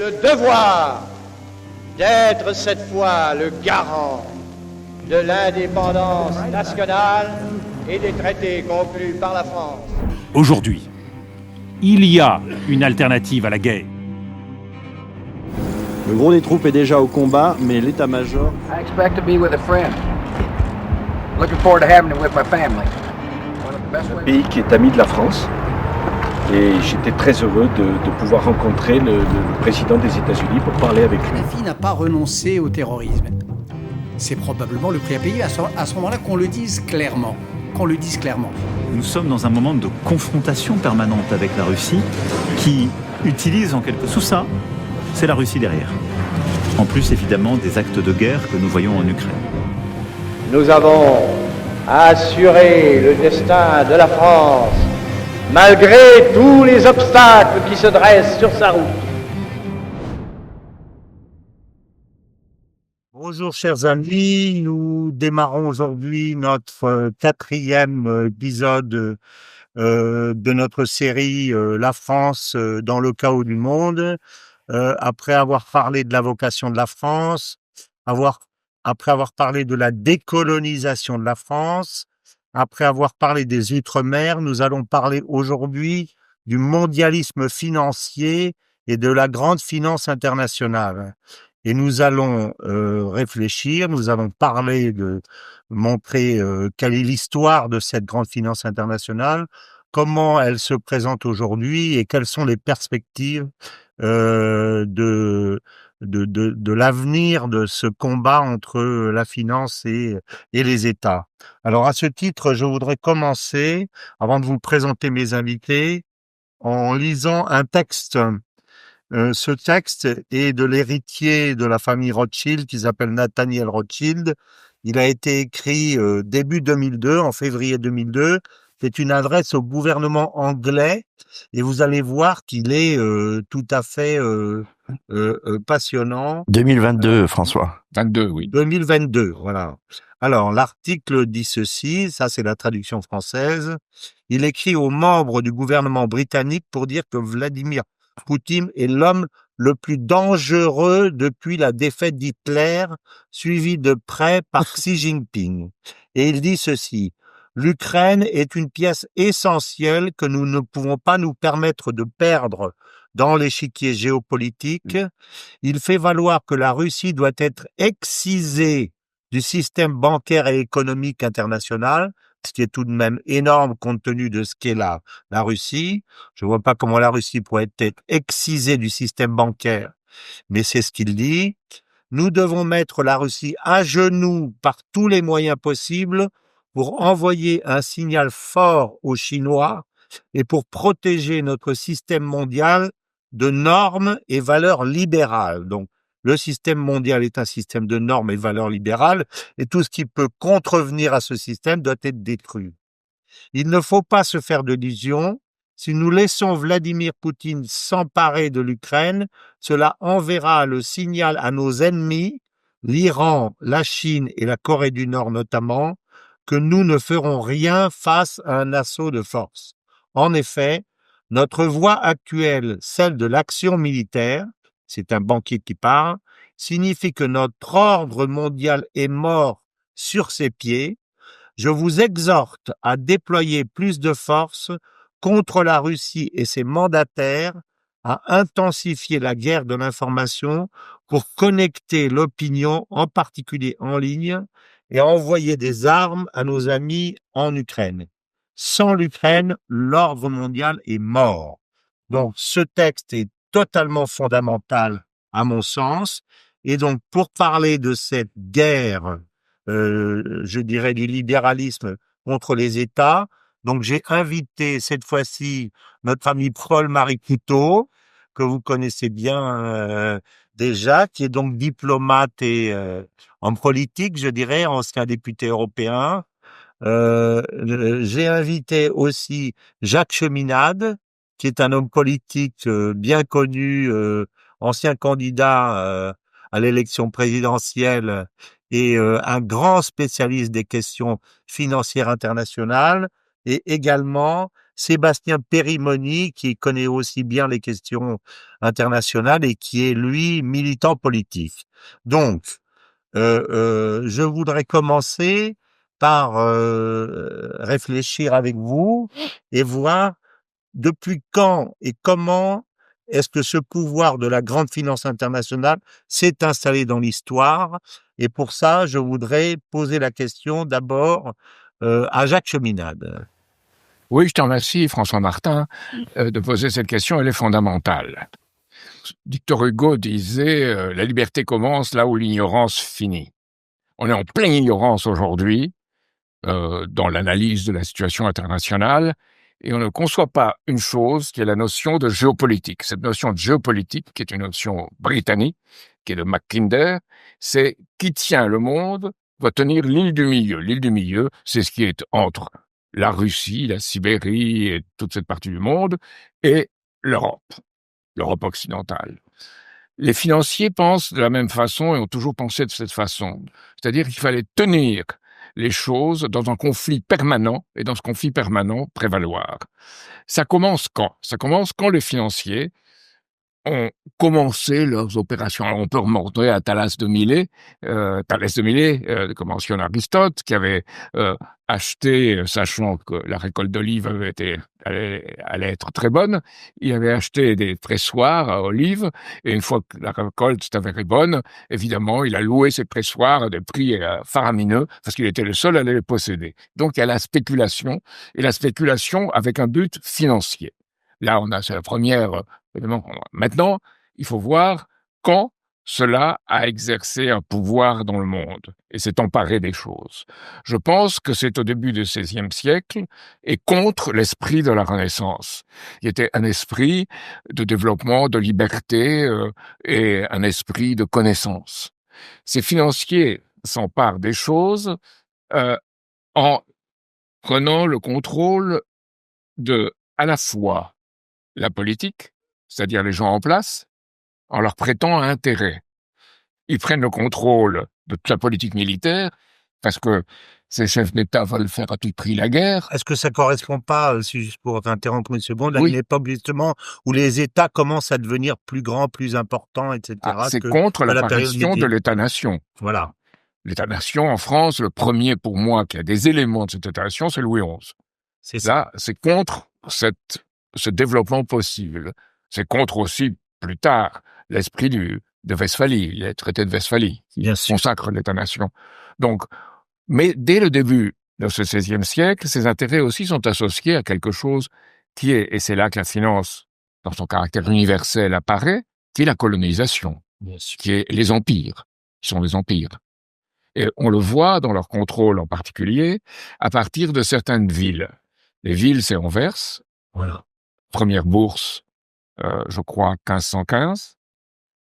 le devoir d'être cette fois le garant de l'indépendance nationale et des traités conclus par la France. Aujourd'hui, il y a une alternative à la guerre. Le gros des troupes est déjà au combat, mais l'état-major... I expect to be with a friend. Looking forward to having it with my family. Un pays qui est ami de la France. Et j'étais très heureux de pouvoir rencontrer le président des États-Unis pour parler avec lui. Kadhafi n'a pas renoncé au terrorisme. C'est probablement le prix à payer à ce moment-là qu'on le dise clairement. Nous sommes dans un moment de confrontation permanente avec la Russie qui utilise en quelque sorte... Sous ça, c'est la Russie derrière. En plus, évidemment, des actes de guerre que nous voyons en Ukraine. Nous avons assuré le destin de la France malgré tous les obstacles qui se dressent sur sa route. Bonjour chers amis, nous démarrons aujourd'hui notre quatrième épisode de notre série La France dans le chaos du monde. Après avoir parlé de la vocation de la France, après avoir parlé de la décolonisation de la France, après avoir parlé des Outre-mer, nous allons parler aujourd'hui du mondialisme financier et de la grande finance internationale. Et nous allons réfléchir, nous allons parler montrer quelle est l'histoire de cette grande finance internationale, comment elle se présente aujourd'hui et quelles sont les perspectives de l'avenir de ce combat entre la finance et les États. Alors à ce titre, je voudrais commencer, avant de vous présenter mes invités, en lisant un texte. Ce texte est de l'héritier de la famille Rothschild qui s'appelle Nathaniel Rothschild. Il a été écrit début 2002, en février 2002. C'est une adresse au gouvernement anglais et vous allez voir qu'il est tout à fait passionnant. 2022, François. 22, oui. 2022, voilà. Alors, l'article dit ceci, ça c'est la traduction française. Il écrit aux membres du gouvernement britannique pour dire que Vladimir Poutine est l'homme le plus dangereux depuis la défaite d'Hitler, suivi de près par Xi Jinping. Et il dit ceci: l'Ukraine est une pièce essentielle que nous ne pouvons pas nous permettre de perdre dans l'échiquier géopolitique. Il fait valoir que la Russie doit être excisée du système bancaire et économique international, ce qui est tout de même énorme compte tenu de ce qu'est la Russie. Je vois pas comment la Russie pourrait être excisée du système bancaire, mais c'est ce qu'il dit. Nous devons mettre la Russie à genoux par tous les moyens possibles pour envoyer un signal fort aux Chinois et pour protéger notre système mondial de normes et valeurs libérales. Donc, le système mondial est un système de normes et valeurs libérales, et tout ce qui peut contrevenir à ce système doit être détruit. Il ne faut pas se faire d'illusions. Si nous laissons Vladimir Poutine s'emparer de l'Ukraine, cela enverra le signal à nos ennemis, l'Iran, la Chine et la Corée du Nord notamment, que nous ne ferons rien face à un assaut de force. En effet, notre voie actuelle, celle de l'action militaire, c'est un banquier qui parle, signifie que notre ordre mondial est mort sur ses pieds. Je vous exhorte à déployer plus de force contre la Russie et ses mandataires, à intensifier la guerre de l'information pour connecter l'opinion, en particulier en ligne, et à envoyer des armes à nos amis en Ukraine. Sans l'Ukraine, l'ordre mondial est mort. Donc, ce texte est totalement fondamental à mon sens. Et donc, pour parler de cette guerre, je dirais du libéralisme contre les États, donc j'ai invité cette fois-ci notre ami Paul-Marie Couteau, que vous connaissez bien déjà, qui est donc diplomate et en politique, je dirais, ancien député européen. J'ai invité aussi Jacques Cheminade, qui est un homme politique bien connu, ancien candidat à l'élection présidentielle et un grand spécialiste des questions financières internationales, et également Sébastien Périmoni, qui connaît aussi bien les questions internationales et qui est, lui, militant politique. Donc, je voudrais commencer par réfléchir avec vous et voir depuis quand et comment est-ce que ce pouvoir de la grande finance internationale s'est installé dans l'histoire. Et pour ça, je voudrais poser la question d'abord à Jacques Cheminade. Oui, je te remercie, François Martin, de poser cette question. Elle est fondamentale. Victor Hugo disait la liberté commence là où l'ignorance finit. On est en pleine ignorance aujourd'hui dans l'analyse de la situation internationale et on ne conçoit pas une chose qui est la notion de géopolitique. Cette notion de géopolitique, qui est une notion britannique, qui est de Mackinder, c'est qui tient le monde va tenir l'île du milieu. L'île du milieu, c'est ce qui est entre la Russie, la Sibérie et toute cette partie du monde et l'Europe occidentale. Les financiers pensent de la même façon et ont toujours pensé de cette façon. C'est-à-dire qu'il fallait tenir les choses dans un conflit permanent et dans ce conflit permanent prévaloir. Ça commence quand? Ça commence quand les financiers ont commencé leurs opérations. Alors, on peut remonter à Thalès de Milet, comme mentionne Aristote, qui avait acheté, sachant que la récolte d'olives allait être très bonne, il avait acheté des pressoirs à olives, et une fois que la récolte s'est avérée bonne, évidemment, il a loué ces pressoirs à des prix faramineux, parce qu'il était le seul à les posséder. Donc, il y a la spéculation, et la spéculation avec un but financier. Là, c'est la première élément. Maintenant, il faut voir quand cela a exercé un pouvoir dans le monde et s'est emparé des choses. Je pense que c'est au début du XVIe siècle et contre l'esprit de la Renaissance, qui était un esprit de développement, de liberté et un esprit de connaissance. Ces financiers s'emparent des choses en prenant le contrôle de, à la fois, la politique, c'est-à-dire les gens en place, en leur prêtant un intérêt. Ils prennent le contrôle de toute la politique militaire, parce que ces chefs d'État veulent faire à tout prix la guerre. Est-ce que ça correspond pas, si juste pour t'interrompre une seconde, à Oui. une époque justement où les États commencent à devenir plus grands, plus importants, etc. C'est contre l'apparition de l'État-nation. Voilà. L'État-nation en France, le premier pour moi qui a des éléments de cette État-nation, c'est Louis XI. C'est ça. Là, c'est contre ce développement possible. C'est contre aussi, plus tard, l'esprit de Westphalie, les traités de Westphalie, qui consacrent l'État-nation. Donc, mais dès le début de ce XVIe siècle, ces intérêts aussi sont associés à quelque chose qui est, et c'est là que la finance, dans son caractère universel, apparaît, qui est la colonisation, qui est les empires, qui sont les empires. Et on le voit dans leur contrôle en particulier, à partir de certaines villes. Les villes, c'est Anvers, voilà. Première bourse, je crois, 1515.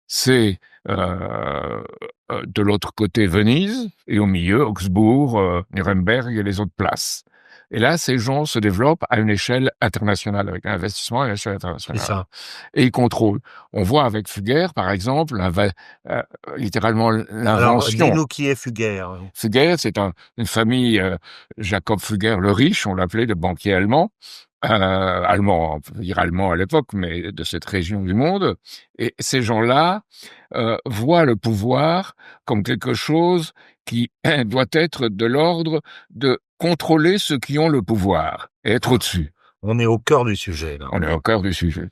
C'est de l'autre côté Venise, et au milieu Augsbourg, Nuremberg et les autres places. Et là, ces gens se développent à une échelle internationale, avec un investissement à une échelle internationale. C'est ça. Et ils contrôlent. On voit avec Fugger, par exemple, littéralement l'invention. Alors, dis-nous qui est Fugger. Fugger, c'est une famille, Jacob Fugger le riche, on l'appelait, de banquier allemand. Allemand, on peut dire allemand à l'époque, mais de cette région du monde. Et ces gens-là voient le pouvoir comme quelque chose qui doit être de l'ordre de contrôler ceux qui ont le pouvoir et être au-dessus. On est au cœur du sujet, là. On est au cœur du sujet.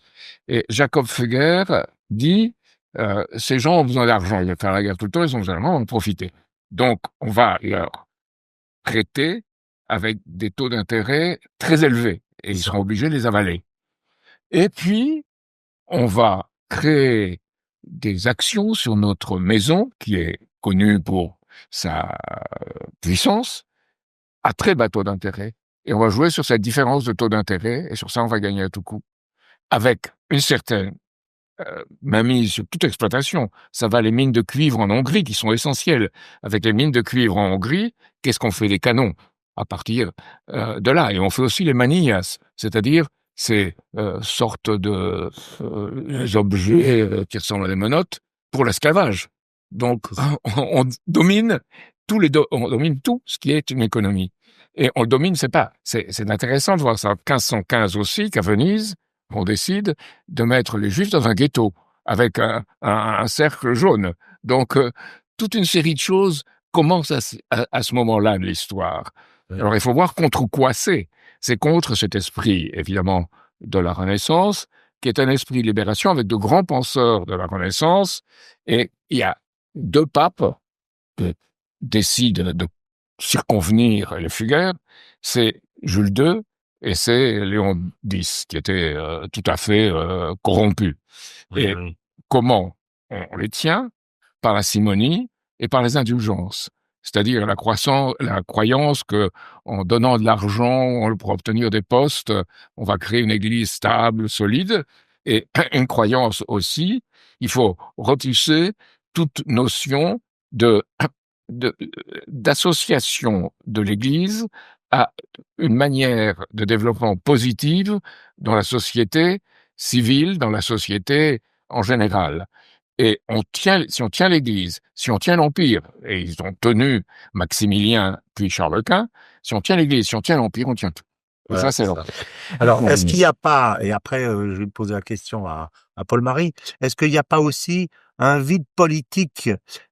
Et Jacob Fugger dit, ces gens ont besoin d'argent, ils veulent faire la guerre tout le temps, ils ont besoin d'argent, on va en profiter. Donc, on va leur prêter avec des taux d'intérêt très élevés. Et ils seront obligés de les avaler. Et puis, on va créer des actions sur notre maison, qui est connue pour sa puissance, à très bas taux d'intérêt. Et on va jouer sur cette différence de taux d'intérêt, et sur ça, on va gagner à tout coup. Avec une certaine mainmise sur toute exploitation. Ça va les mines de cuivre en Hongrie, qui sont essentielles. Avec les mines de cuivre en Hongrie, qu'est-ce qu'on fait? Des canons. À partir de là. Et on fait aussi les manillas, c'est-à-dire ces sortes de objets qui ressemblent à des menottes pour l'esclavage. Donc, on domine on domine tout ce qui est une économie. Et on le domine, c'est intéressant de voir ça. 1515 aussi, qu'à Venise, on décide de mettre les Juifs dans un ghetto, avec un cercle jaune. Donc, toute une série de choses commencent à ce moment-là de l'histoire. Oui. Alors, il faut voir contre quoi c'est. C'est contre cet esprit, évidemment, de la Renaissance, qui est un esprit de libération avec de grands penseurs de la Renaissance. Et il y a 2 papes qui décident de circonvenir les fugueurs. C'est Jules II et c'est Léon X, qui était tout à fait corrompu. Et comment on les tient? Par la simonie et par les indulgences. C'est-à-dire la croyance que, en donnant de l'argent pour obtenir des postes, on va créer une église stable, solide, et une croyance aussi, il faut retisser toute notion d'association de l'église à une manière de développement positive dans la société civile, dans la société en général. Et si on tient l'Église, si on tient l'Empire, et ils ont tenu Maximilien puis Charles Quint, si on tient l'Église, si on tient l'Empire, on tient tout. Et Voilà, ça, c'est ça. Alors, est-ce qu'il n'y a pas, et après je vais poser la question à Paul-Marie, est-ce qu'il n'y a pas aussi un vide politique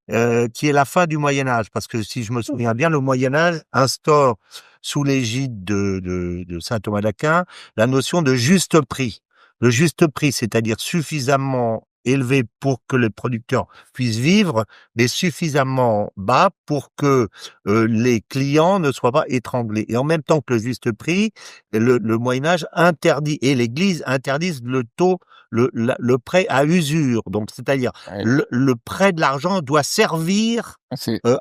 qui est la fin du Moyen-Âge? Parce que si je me souviens bien, le Moyen-Âge instaure sous l'égide de saint Thomas d'Aquin la notion de juste prix. Le juste prix, c'est-à-dire suffisamment élevé pour que les producteurs puissent vivre, mais suffisamment bas pour que les clients ne soient pas étranglés. Et en même temps que le juste prix, le Moyen-Âge interdit, et l'Église interdise le prêt à usure. Donc, c'est-à-dire, le prêt de l'argent doit servir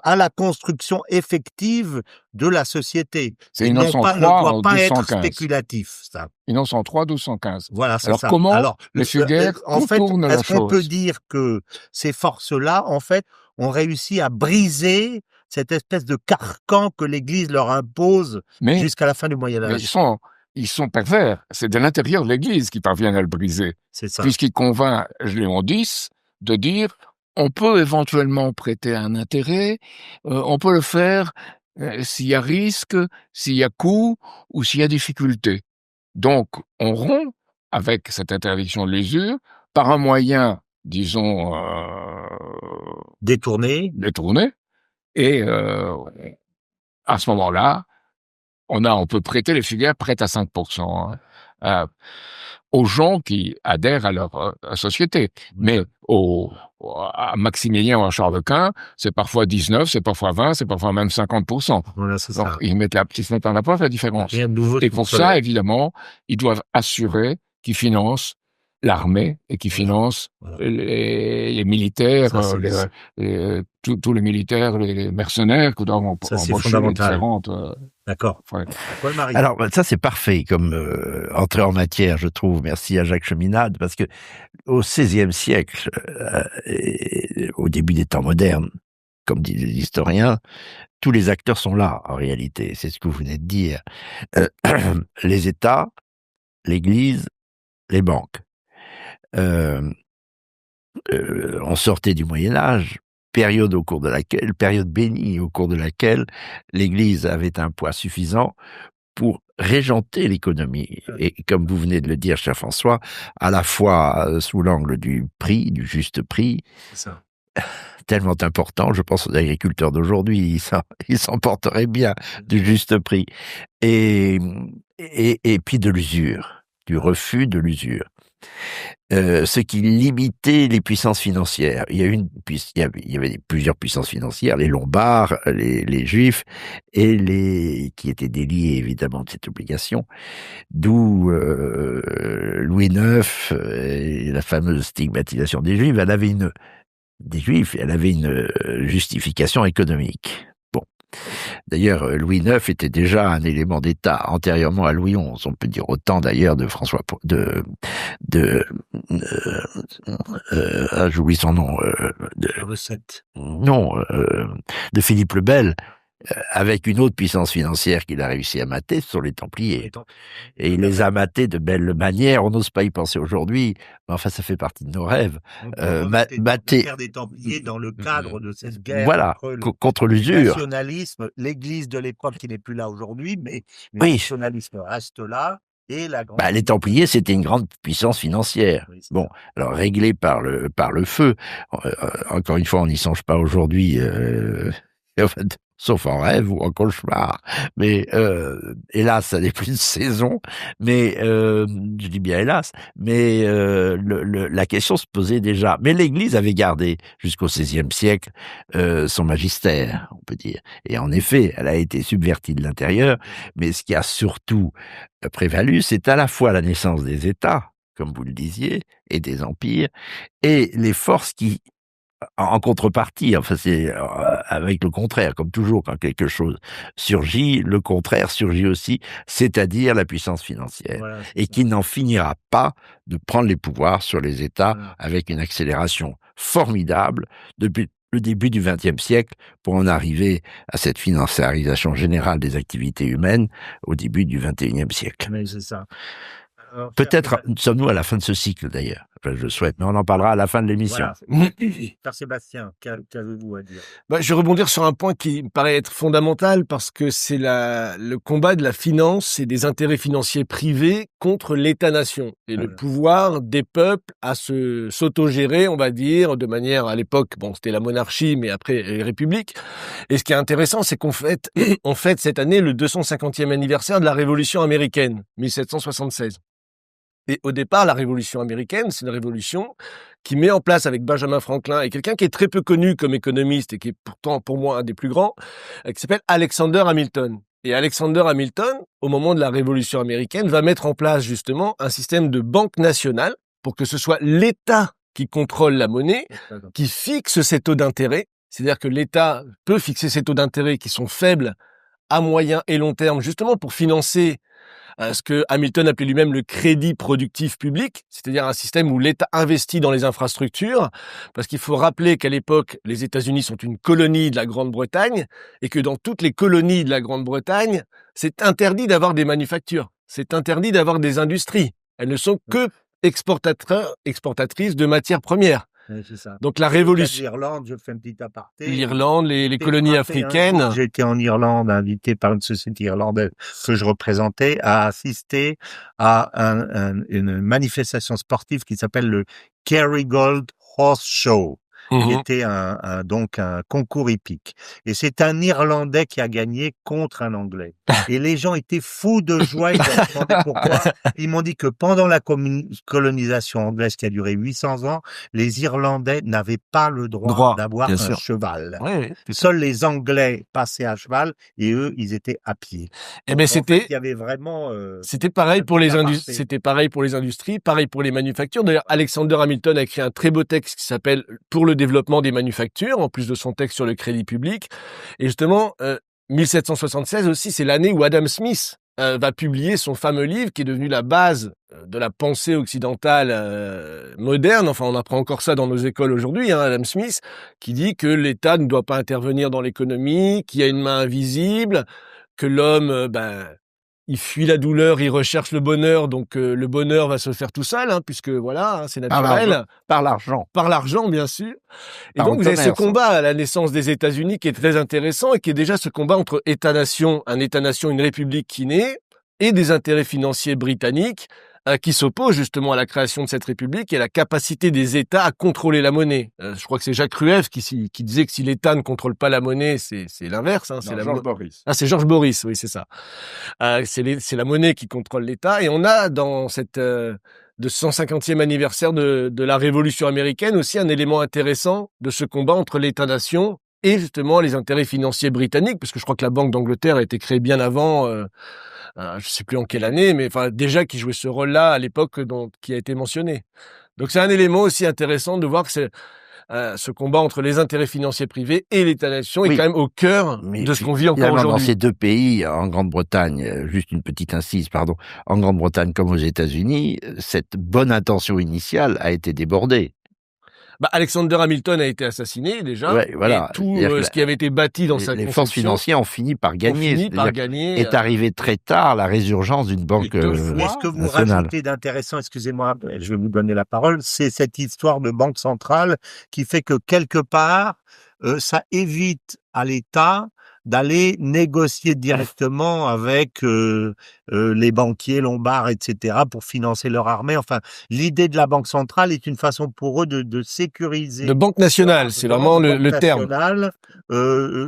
à la construction effective de la société. C'est Et non pas, ne 1903 doit en pas être 1215. spéculatif, ça. 1903, 1215. Voilà, c'est Alors ça. comment Alors, les fugueurs en fait, contournent la est-ce qu'on peut chose? dire que ces forces-là, en fait, ont réussi à briser cette espèce de carcan que l'Église leur impose Mais jusqu'à la fin du mais Moyen-Âge? ils sont pervers. C'est de l'intérieur de l'Église qu'ils parviennent à le briser. C'est ça. Puisqu'il convainc Léon X de dire on peut éventuellement prêter un intérêt, on peut le faire s'il y a risque, s'il y a coût ou s'il y a difficulté. Donc, on rompt avec cette interdiction de l'usure par un moyen, disons, Détourné. détourné, et à ce moment-là, on peut prêter, les fugueurs prêtent à 5%, hein, aux gens qui adhèrent à leur société. Mais à Maximilien ou à Charles Quint, c'est parfois 19, c'est parfois 20, c'est parfois même 50%. Voilà, c'est Donc, ça. ils se mettent en la poche la différence. Rien de nouveau. Et pour ça, évidemment, ils doivent assurer qu'ils financent l'armée et qu'ils financent les militaires, Ça, tous les militaires, les mercenaires que doivent Ça, c'est embaucher les fondamental. différentes. D'accord. Ouais. Paul-Marie. Alors, ça, c'est parfait comme entrée en matière, je trouve. Merci à Jacques Cheminade, parce que au XVIe siècle, et au début des temps modernes, comme disent les historiens, tous les acteurs sont là, en réalité. C'est ce que vous venez de dire. Les États, l'Église, les banques. On sortait du Moyen-Âge, période bénie au cours de laquelle l'Église avait un poids suffisant pour régenter l'économie. Et comme vous venez de le dire, cher François, à la fois sous l'angle du prix, du juste prix, C'est ça. tellement important, je pense aux agriculteurs d'aujourd'hui, ils s'en porteraient bien du juste prix. Et puis de l'usure, du refus de l'usure. Ce qui limitait les puissances financières. Il y avait plusieurs puissances financières, les Lombards, les Juifs, et qui étaient déliés évidemment de cette obligation, d'où Louis IX et la fameuse stigmatisation des Juifs. Elle avait une justification économique. Bon. D'ailleurs, Louis IX était déjà un élément d'État antérieurement à Louis XI. On peut dire autant d'ailleurs de François, j'oublie son nom, Recette. non, de Philippe le Bel, avec une autre puissance financière qu'il a réussi à mater, ce sont les Templiers. Et il les a matés de belle manière. On n'ose pas y penser aujourd'hui, mais enfin, ça fait partie de nos rêves. Mater des Templiers dans le cadre de cette guerre voilà, contre le l'usure. nationalisme, l'Église de l'époque qui n'est plus là aujourd'hui, mais le Oui. nationalisme reste là. Et la grande... Les Templiers, c'était une grande puissance financière. Oui, bon, alors réglée par le feu. Encore une fois, on n'y songe pas aujourd'hui, sauf en rêve ou en cauchemar. Mais hélas, ça n'est plus une saison. Mais je dis bien hélas. Mais la question se posait déjà. Mais l'Église avait gardé jusqu'au XVIe siècle son magistère, on peut dire. Et en effet, elle a été subvertie de l'intérieur. Mais ce qui a surtout prévalu, c'est à la fois la naissance des États, comme vous le disiez, et des empires, et les forces qui, en contrepartie, enfin c'est avec le contraire, comme toujours quand quelque chose surgit, le contraire surgit aussi, c'est-à-dire la puissance financière, voilà, et qui n'en finira pas de prendre les pouvoirs sur les États avec une accélération formidable depuis le début du XXe siècle pour en arriver à cette financiarisation générale des activités humaines au début du XXIe siècle. Mais c'est ça. Alors, peut-être sommes-nous à la fin de ce cycle d'ailleurs. Enfin, je le souhaite, mais on en parlera à la fin de l'émission. Voilà. Père Sébastien, qu'avez-vous à dire ? Je vais rebondir sur un point qui me paraît être fondamental parce que c'est le combat de la finance et des intérêts financiers privés contre l'État-nation et le pouvoir des peuples à s'autogérer, on va dire, de manière, à l'époque, c'était la monarchie, mais après les républiques. Et ce qui est intéressant, c'est qu'on fête cette année le 250e anniversaire de la Révolution américaine, 1776. Et au départ, la Révolution américaine, c'est une révolution qui met en place avec Benjamin Franklin et quelqu'un qui est très peu connu comme économiste et qui est pourtant pour moi un des plus grands, qui s'appelle Alexander Hamilton. Et Alexander Hamilton, au moment de la Révolution américaine, va mettre en place justement un système de banque nationale pour que ce soit l'État qui contrôle la monnaie, qui fixe ses taux d'intérêt. C'est-à-dire que l'État peut fixer ses taux d'intérêt qui sont faibles à moyen et long terme, justement pour financer ce que Hamilton appelait lui-même le crédit productif public, c'est-à-dire un système où l'État investit dans les infrastructures, parce qu'il faut rappeler qu'à l'époque, les États-Unis sont une colonie de la Grande-Bretagne, et que dans toutes les colonies de la Grande-Bretagne, c'est interdit d'avoir des manufactures, c'est interdit d'avoir des industries. Elles ne sont que exportatrices de matières premières. C'est ça. Donc la révolution. L'Irlande, je fais un petit aparté. L'Irlande, les colonies africaines. J'ai été en Irlande, invité par une société irlandaise que je représentais, à assister à une manifestation sportive qui s'appelle le Kerrygold Horse Show. qui était donc un concours hippique. Et c'est un Irlandais qui a gagné contre un Anglais. Et les gens étaient fous de joie. Ils me demandaient pourquoi. Ils m'ont dit que pendant la colonisation anglaise qui a duré 800 ans, les Irlandais n'avaient pas le droit d'avoir un cheval. Oui, Seuls les Anglais passaient à cheval et eux, ils étaient à pied. Et ben il y avait vraiment. C'était pareil pour les industries. C'était pareil pour les industries, pareil pour les manufactures. D'ailleurs, Alexander Hamilton a écrit un très beau texte qui s'appelle Pour le développement des manufactures, en plus de son texte sur le crédit public. Et justement, 1776 aussi, c'est l'année où Adam Smith va publier son fameux livre qui est devenu la base de la pensée occidentale moderne. Enfin, on apprend encore ça dans nos écoles aujourd'hui, Adam Smith, qui dit que l'État ne doit pas intervenir dans l'économie, qu'il y a une main invisible, que l'homme, il fuit la douleur, il recherche le bonheur, donc le bonheur va se faire tout seul, puisque voilà, c'est naturel. Par l'argent. Par l'argent, bien sûr. Et donc, vous avez ce combat à la naissance des États-Unis qui est très intéressant et qui est déjà ce combat entre État-nation, un État-nation, une république qui naît, et des intérêts financiers britanniques qui s'opposent justement à la création de cette république et à la capacité des États à contrôler la monnaie. Je crois que c'est Jacques Rueff qui disait que si l'État ne controle pas la monnaie, c'est l'inverse. C'est Georges Boris. Ah, c'est Georges Boris, oui, c'est ça. C'est la monnaie qui contrôle l'État. Et on a dans cette de 150e anniversaire de la Révolution américaine aussi un élément intéressant de ce combat entre l'État-nation et justement les intérêts financiers britanniques, parce que je crois que la Banque d'Angleterre a été créée bien avant, je sais plus en quelle année, mais enfin déjà qui jouait ce rôle-là à l'époque qui a été mentionné. Donc c'est un élément aussi intéressant de voir que c'est ce combat entre les intérêts financiers privés et l'État-nation est quand même au cœur de ce qu'on vit encore aujourd'hui. Dans ces deux pays, en Grande-Bretagne, juste une petite incise, en Grande-Bretagne comme aux États-Unis, cette bonne intention initiale a été débordée. Alexander Hamilton a été assassiné déjà. Ouais, voilà. Et tout C'est-à-dire que ce qui avait été bâti dans sa les forces conception financières ont fini par gagner. gagner. Est arrivé très tard la résurgence d'une banque Ce que vous nationale. rajoutez d'intéressant, excusez-moi, je vais vous donner la parole, c'est cette histoire de banque centrale qui fait que quelque part, ça évite à l'État d'aller négocier directement avec les banquiers lombards, etc., pour financer leur armée. Enfin, l'idée de la banque centrale est une façon pour eux de sécuriser. De banque nationale, c'est vraiment le terme.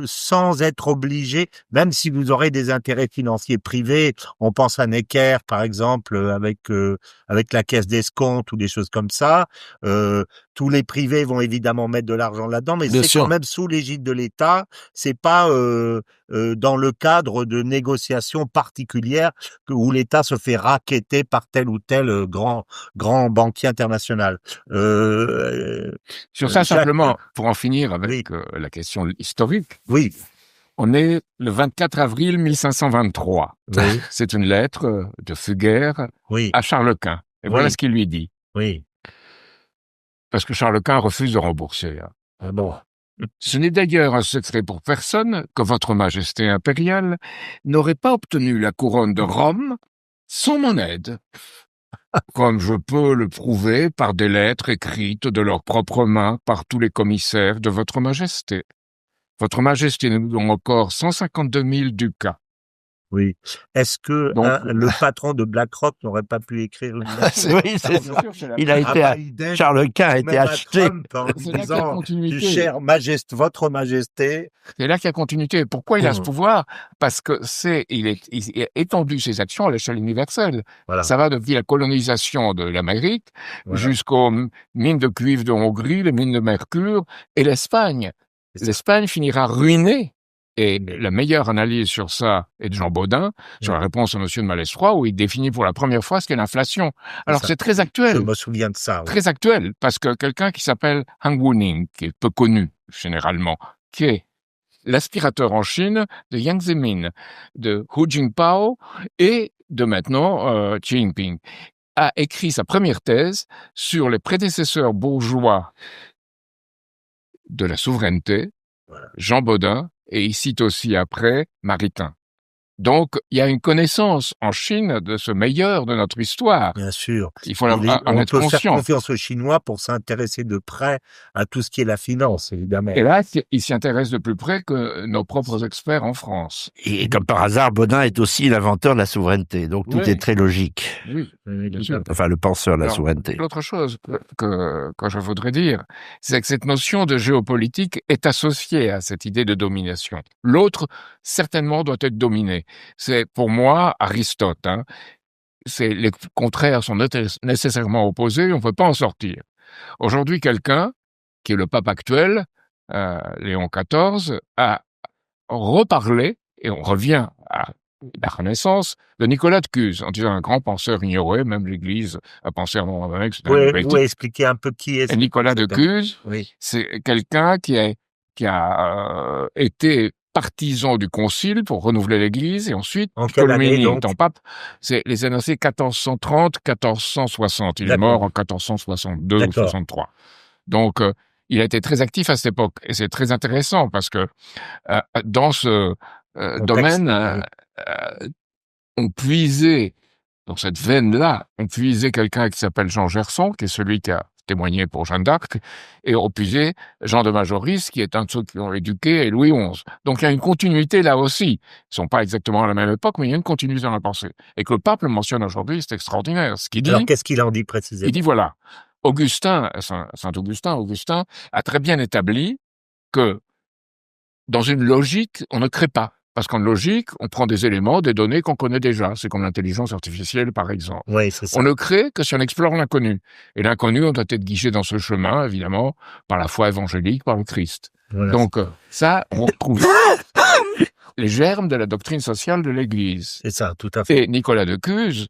Sans être obligé, même si vous aurez des intérêts financiers privés, on pense à Necker, par exemple, avec la caisse d'escompte ou des choses comme ça. Tous les privés vont évidemment mettre de l'argent là-dedans, mais c'est quand même sous l'égide de l'État. C'est pas dans le cadre de négociations particulières où l'État se fait racketter par tel ou tel grand banquier international. Sur ça, simplement, pour en finir avec la question historique. Oui. On est le 24 avril 1523. Oui. C'est une lettre de Fugger à Charles Quint. Et voilà ce qu'il lui dit. Oui. Parce que Charles Quint refuse de rembourser. Ah bon. Ce n'est d'ailleurs un secret pour personne que votre Majesté impériale n'aurait pas obtenu la couronne de Rome sans mon aide, comme je peux le prouver par des lettres écrites de leurs propres mains par tous les commissaires de votre Majesté. Votre Majesté nous donne encore 152 000 ducats. Oui. Est-ce que le patron de BlackRock n'aurait pas pu écrire une lettre? Oui, c'est ça. Il a été Charles Quint a été acheté. En disant, votre Majesté. C'est là qu'il y a continuité. Pourquoi il a ce pouvoir? Parce que il a étendu ses actions à l'échelle universelle. Voilà. Ça va depuis la colonisation de l'Amérique jusqu'aux mines de cuivre de Hongrie, les mines de mercure et l'Espagne. L'Espagne finira ruinée. Et la meilleure analyse sur ça est de Jean Baudin, sur la réponse à Monsieur de Malestroit, où il définit pour la première fois ce qu'est l'inflation. Alors c'est très actuel. Je me souviens de ça. Très actuel, parce que quelqu'un qui s'appelle Han Wuning, qui est peu connu généralement, qui est l'aspirateur en Chine de Yang Zemin, de Hu Jintao et de maintenant Xi Jinping, a écrit sa première thèse sur les prédécesseurs bourgeois de la souveraineté, Jean Baudin, et il cite aussi après Maritain. Donc, il y a une connaissance en Chine de ce meilleur de notre histoire. Bien sûr. Il faut en être conscient. On peut faire confiance aux Chinois pour s'intéresser de près à tout ce qui est la finance, évidemment. Et là, il s'y intéresse de plus près que nos propres experts en France. Et comme par hasard, Baudin est aussi l'inventeur de la souveraineté. Donc, tout est très logique. Oui, bien sûr. Enfin, le penseur de la souveraineté. L'autre chose que je voudrais dire, c'est que cette notion de géopolitique est associée à cette idée de domination. L'autre, certainement, doit être dominé. C'est pour moi Aristote. Les contraires sont nécessairement opposés, on ne peut pas en sortir. Aujourd'hui, quelqu'un, qui est le pape actuel, Léon XIV, a reparlé, et on revient à la Renaissance, de Nicolas de Cuse, en disant un grand penseur ignoré, même l'Église a pensé avant avec. Vous pouvez expliquer un peu qui est Nicolas de Cuse. C'est quelqu'un qui a été partisan du concile pour renouveler l'Église et ensuite Ptolémée en pape. C'est les années 1430-1460. Il est mort en 1462 ou 63. Donc, il a été très actif à cette époque et c'est très intéressant parce que dans ce domaine, on puisait dans cette veine-là, on puisait quelqu'un qui s'appelle Jean Gerson, qui est celui qui a témoigné pour Jeanne d'Arc, et on puisait Jean de Majoris, qui est un de ceux qui ont éduqué, et Louis XI. Donc il y a une continuité là aussi. Ils sont pas exactement à la même époque, mais il y a une continuité dans la pensée. Et que le pape le mentionne aujourd'hui, c'est extraordinaire. Ce qu'il dit. Alors qu'est-ce qu'il en dit précisément? Il dit voilà, Augustin a très bien établi que dans une logique, on ne crée pas. Parce qu'en logique, on prend des éléments, des données qu'on connaît déjà. C'est comme l'intelligence artificielle, par exemple. Oui, c'est ça. On ne crée que si on explore l'inconnu. Et l'inconnu, on doit être guidé dans ce chemin, évidemment, par la foi évangélique, par le Christ. Voilà, donc, ça, on retrouve les germes de la doctrine sociale de l'Église. C'est ça, tout à fait. Et Nicolas de Cuse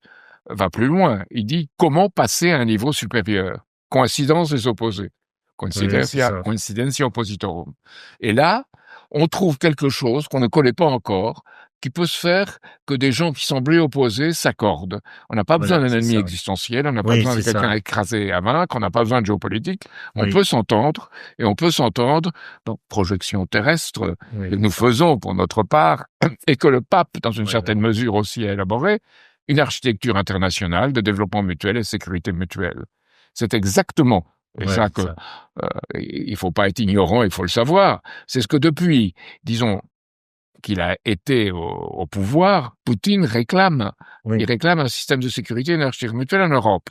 va plus loin. Il dit comment passer à un niveau supérieur. Coïncidence des opposés. Coincidentia oppositorum. Et là, on trouve quelque chose qu'on ne connaît pas encore, qui peut se faire que des gens qui semblaient opposés s'accordent. On n'a pas besoin d'un ennemi existentiel, on n'a pas besoin de quelqu'un écrasé à vaincre, on n'a pas besoin de géopolitique. On peut s'entendre, et on peut s'entendre dans projection terrestre que nous faisons pour notre part, et que le pape, dans une certaine mesure aussi, a élaboré, une architecture internationale de développement mutuel et de sécurité mutuelle. C'est exactement, et ça que il faut pas être ignorant, il faut le savoir, c'est ce que depuis, disons, qu'il a été au pouvoir, Poutine réclame. Il réclame un système de sécurité et une architecture mutuelle en Europe.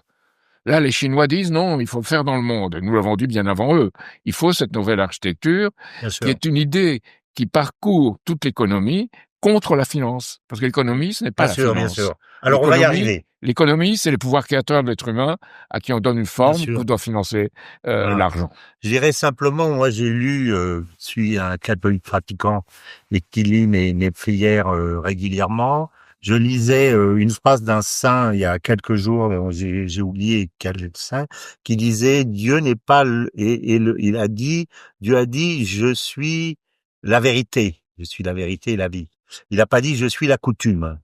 Là, les Chinois disent non, il faut le faire dans le monde. Nous l'avons dit bien avant eux. Il faut cette nouvelle architecture, qui est une idée qui parcourt toute l'économie contre la finance. Parce que l'économie, ce n'est pas la finance. Bien sûr. Alors, on va y arriver. L'économie, c'est les pouvoirs créateurs de l'être humain à qui on donne une forme pour doit financer l'argent. Je dirais simplement, moi j'ai lu, je suis un catholique pratiquant et qui lit mes prières régulièrement. Je lisais une phrase d'un saint il y a quelques jours, j'ai oublié quel saint, qui disait Dieu n'est pas il a dit, Dieu a dit je suis la vérité et la vie. Il n'a pas dit je suis la coutume.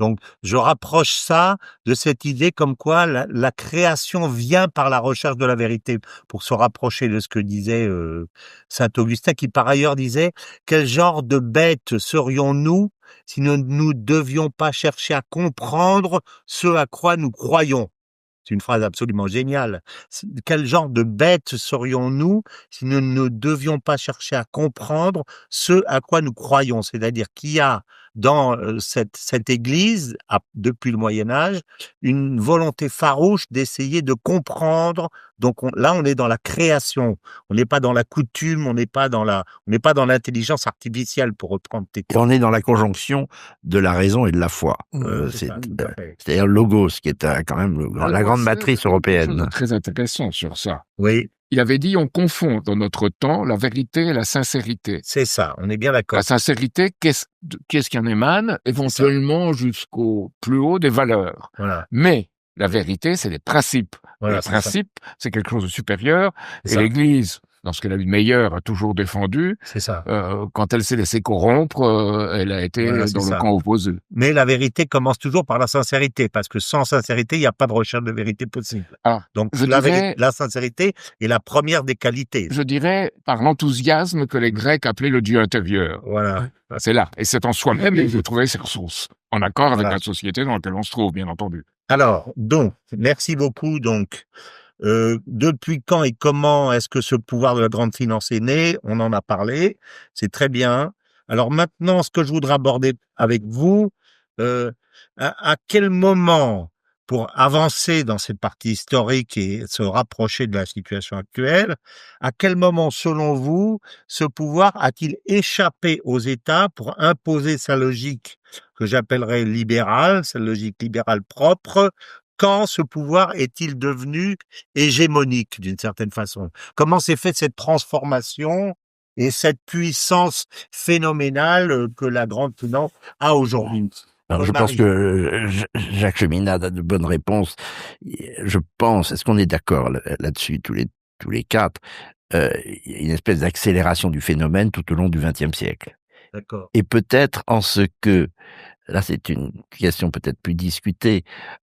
Donc, je rapproche ça de cette idée comme quoi la création vient par la recherche de la vérité, pour se rapprocher de ce que disait saint Augustin, qui par ailleurs disait « Quel genre de bêtes serions-nous si nous ne devions pas chercher à comprendre ce à quoi nous croyons ?» C'est une phrase absolument géniale. Quel genre de bêtes serions-nous si nous ne devions pas chercher à comprendre ce à quoi nous croyons? C'est-à-dire qu'il y a dans cette Église, depuis le Moyen-Âge, une volonté farouche d'essayer de comprendre. Donc là, on est dans la création. On n'est pas dans la coutume, on n'est pas dans l'intelligence artificielle, pour reprendre tes termes. On est dans la conjonction de la raison et de la foi. C'est-à-dire logos, qui est quand même la grande matrice européenne. Très intéressant sur ça. Oui. Il avait dit, on confond dans notre temps la vérité et la sincérité. C'est ça, on est bien d'accord. La sincérité, qu'est-ce qui en émane, éventuellement jusqu'au plus haut des valeurs. Voilà. Mais la vérité, c'est les principes. Voilà, les principes, c'est quelque chose de supérieur. Et l'Église, dans ce qu'elle a eu de meilleur, a toujours défendu. C'est ça. Quand elle s'est laissée corrompre, elle a été dans le camp opposé. Mais la vérité commence toujours par la sincérité, parce que sans sincérité, il n'y a pas de recherche de vérité possible. Donc la sincérité est la première des qualités. Je dirais par l'enthousiasme que les Grecs appelaient le Dieu intérieur. Voilà. C'est là. Et c'est en soi-même qu'il faut trouver ses ressources. En accord avec la société dans laquelle on se trouve, bien entendu. Alors, donc, merci beaucoup. Donc, depuis quand et comment est-ce que ce pouvoir de la grande finance est né? On en a parlé, c'est très bien. Alors maintenant, ce que je voudrais aborder avec vous, à quel moment, pour avancer dans cette partie historique et se rapprocher de la situation actuelle, à quel moment, selon vous, ce pouvoir a-t-il échappé aux États pour imposer sa logique que j'appellerais libérale, sa logique libérale propre? Quand ce pouvoir est-il devenu hégémonique d'une certaine façon? Comment s'est faite cette transformation et cette puissance phénoménale que la grande finance a aujourd'hui? Alors, je pense que Jacques Cheminade a de bonnes réponses. Je pense, est-ce qu'on est d'accord là-dessus, tous les quatre, une espèce d'accélération du phénomène tout au long du XXe siècle. D'accord. Et peut-être en ce que, là c'est une question peut-être plus discutée,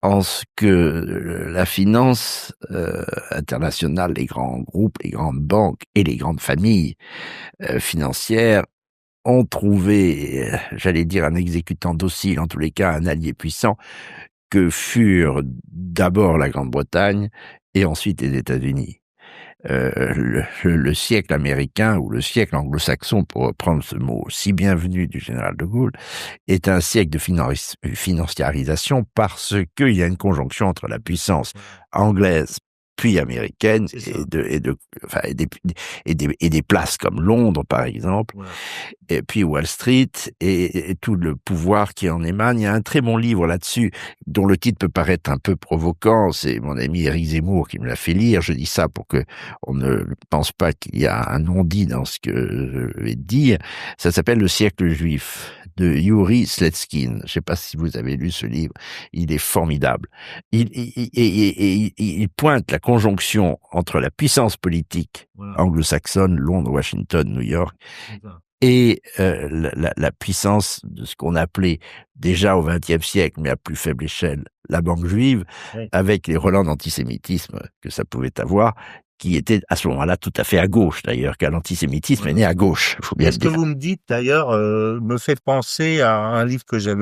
en ce que la finance internationale, les grands groupes, les grandes banques et les grandes familles financières ont trouvé, j'allais dire, un exécutant docile, en tous les cas un allié puissant, que furent d'abord la Grande-Bretagne et ensuite les États-Unis. Le siècle américain ou le siècle anglo-saxon, pour reprendre ce mot si bienvenu du général de Gaulle, est un siècle de financiarisation parce qu'il y a une conjonction entre la puissance anglaise puis américaine et des places comme Londres par exemple, et puis Wall Street et tout le pouvoir qui en émane. Il y a un très bon livre là-dessus dont le titre peut paraître un peu provoquant, c'est mon ami Éric Zemmour qui me l'a fait lire. Je dis ça pour que on ne pense pas qu'il y a un non-dit dans ce que je vais dire. Ça s'appelle Le siècle juif de Yuri Sletskin. Je sais pas si vous avez lu ce livre, il est formidable. Il pointe la conjonction entre la puissance politique anglo-saxonne, Londres, Washington, New York, et la puissance de ce qu'on appelait déjà au XXe siècle, mais à plus faible échelle, la banque juive, Oui. avec les relents d'antisémitisme que ça pouvait avoir, qui était à ce moment-là tout à fait à gauche d'ailleurs, car l'antisémitisme est né à gauche, faut bien Et le ce que dire. vous me dites d'ailleurs me fait penser à un livre que j'ai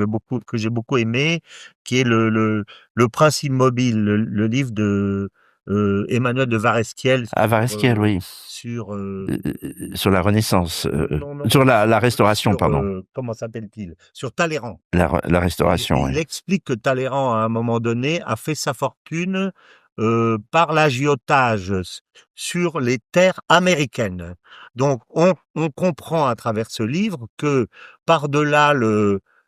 beaucoup aimé, qui est le Prince immobile, le livre de Emmanuel de Vareskiel À Vareskiel, oui, sur sur la Renaissance, non, sur la Restauration, sur pardon, comment s'appelle-t-il? Sur Talleyrand. la Restauration, Il oui. explique que Talleyrand, à un moment donné, a fait sa fortune par l'agiotage sur les terres américaines. Donc, on comprend à travers ce livre que par-delà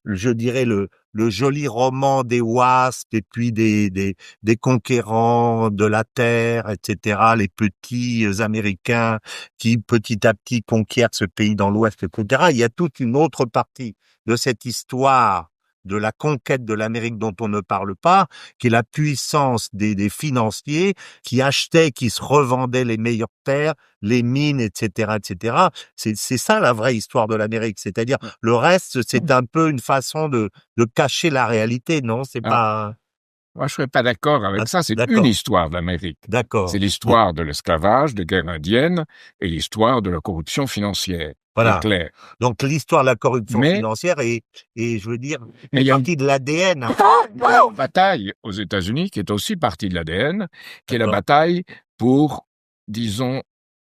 je dirais le joli roman des wasps et puis des conquérants de la terre, etc., les petits Américains qui petit à petit conquièrent ce pays dans l'Ouest, etc., il y a toute une autre partie de cette histoire de la conquête de l'Amérique dont on ne parle pas, qui est la puissance des financiers qui achetaient, qui se revendaient les meilleures terres, les mines, etc., etc. C'est ça la vraie histoire de l'Amérique. C'est-à-dire, le reste, c'est un peu une façon de cacher la réalité, non? C'est Ah. pas... Moi, je serais pas d'accord avec ça. C'est d'accord. une histoire d'Amérique. D'accord. C'est l'histoire de l'esclavage, des guerres indiennes et l'histoire de la corruption financière. Voilà. C'est clair. Donc, l'histoire de la corruption Mais- financière et je veux dire, Mais il une y a partie de l'ADN. une bataille aux États-Unis qui est aussi partie de l'ADN, qui est la D'accord. bataille pour, disons,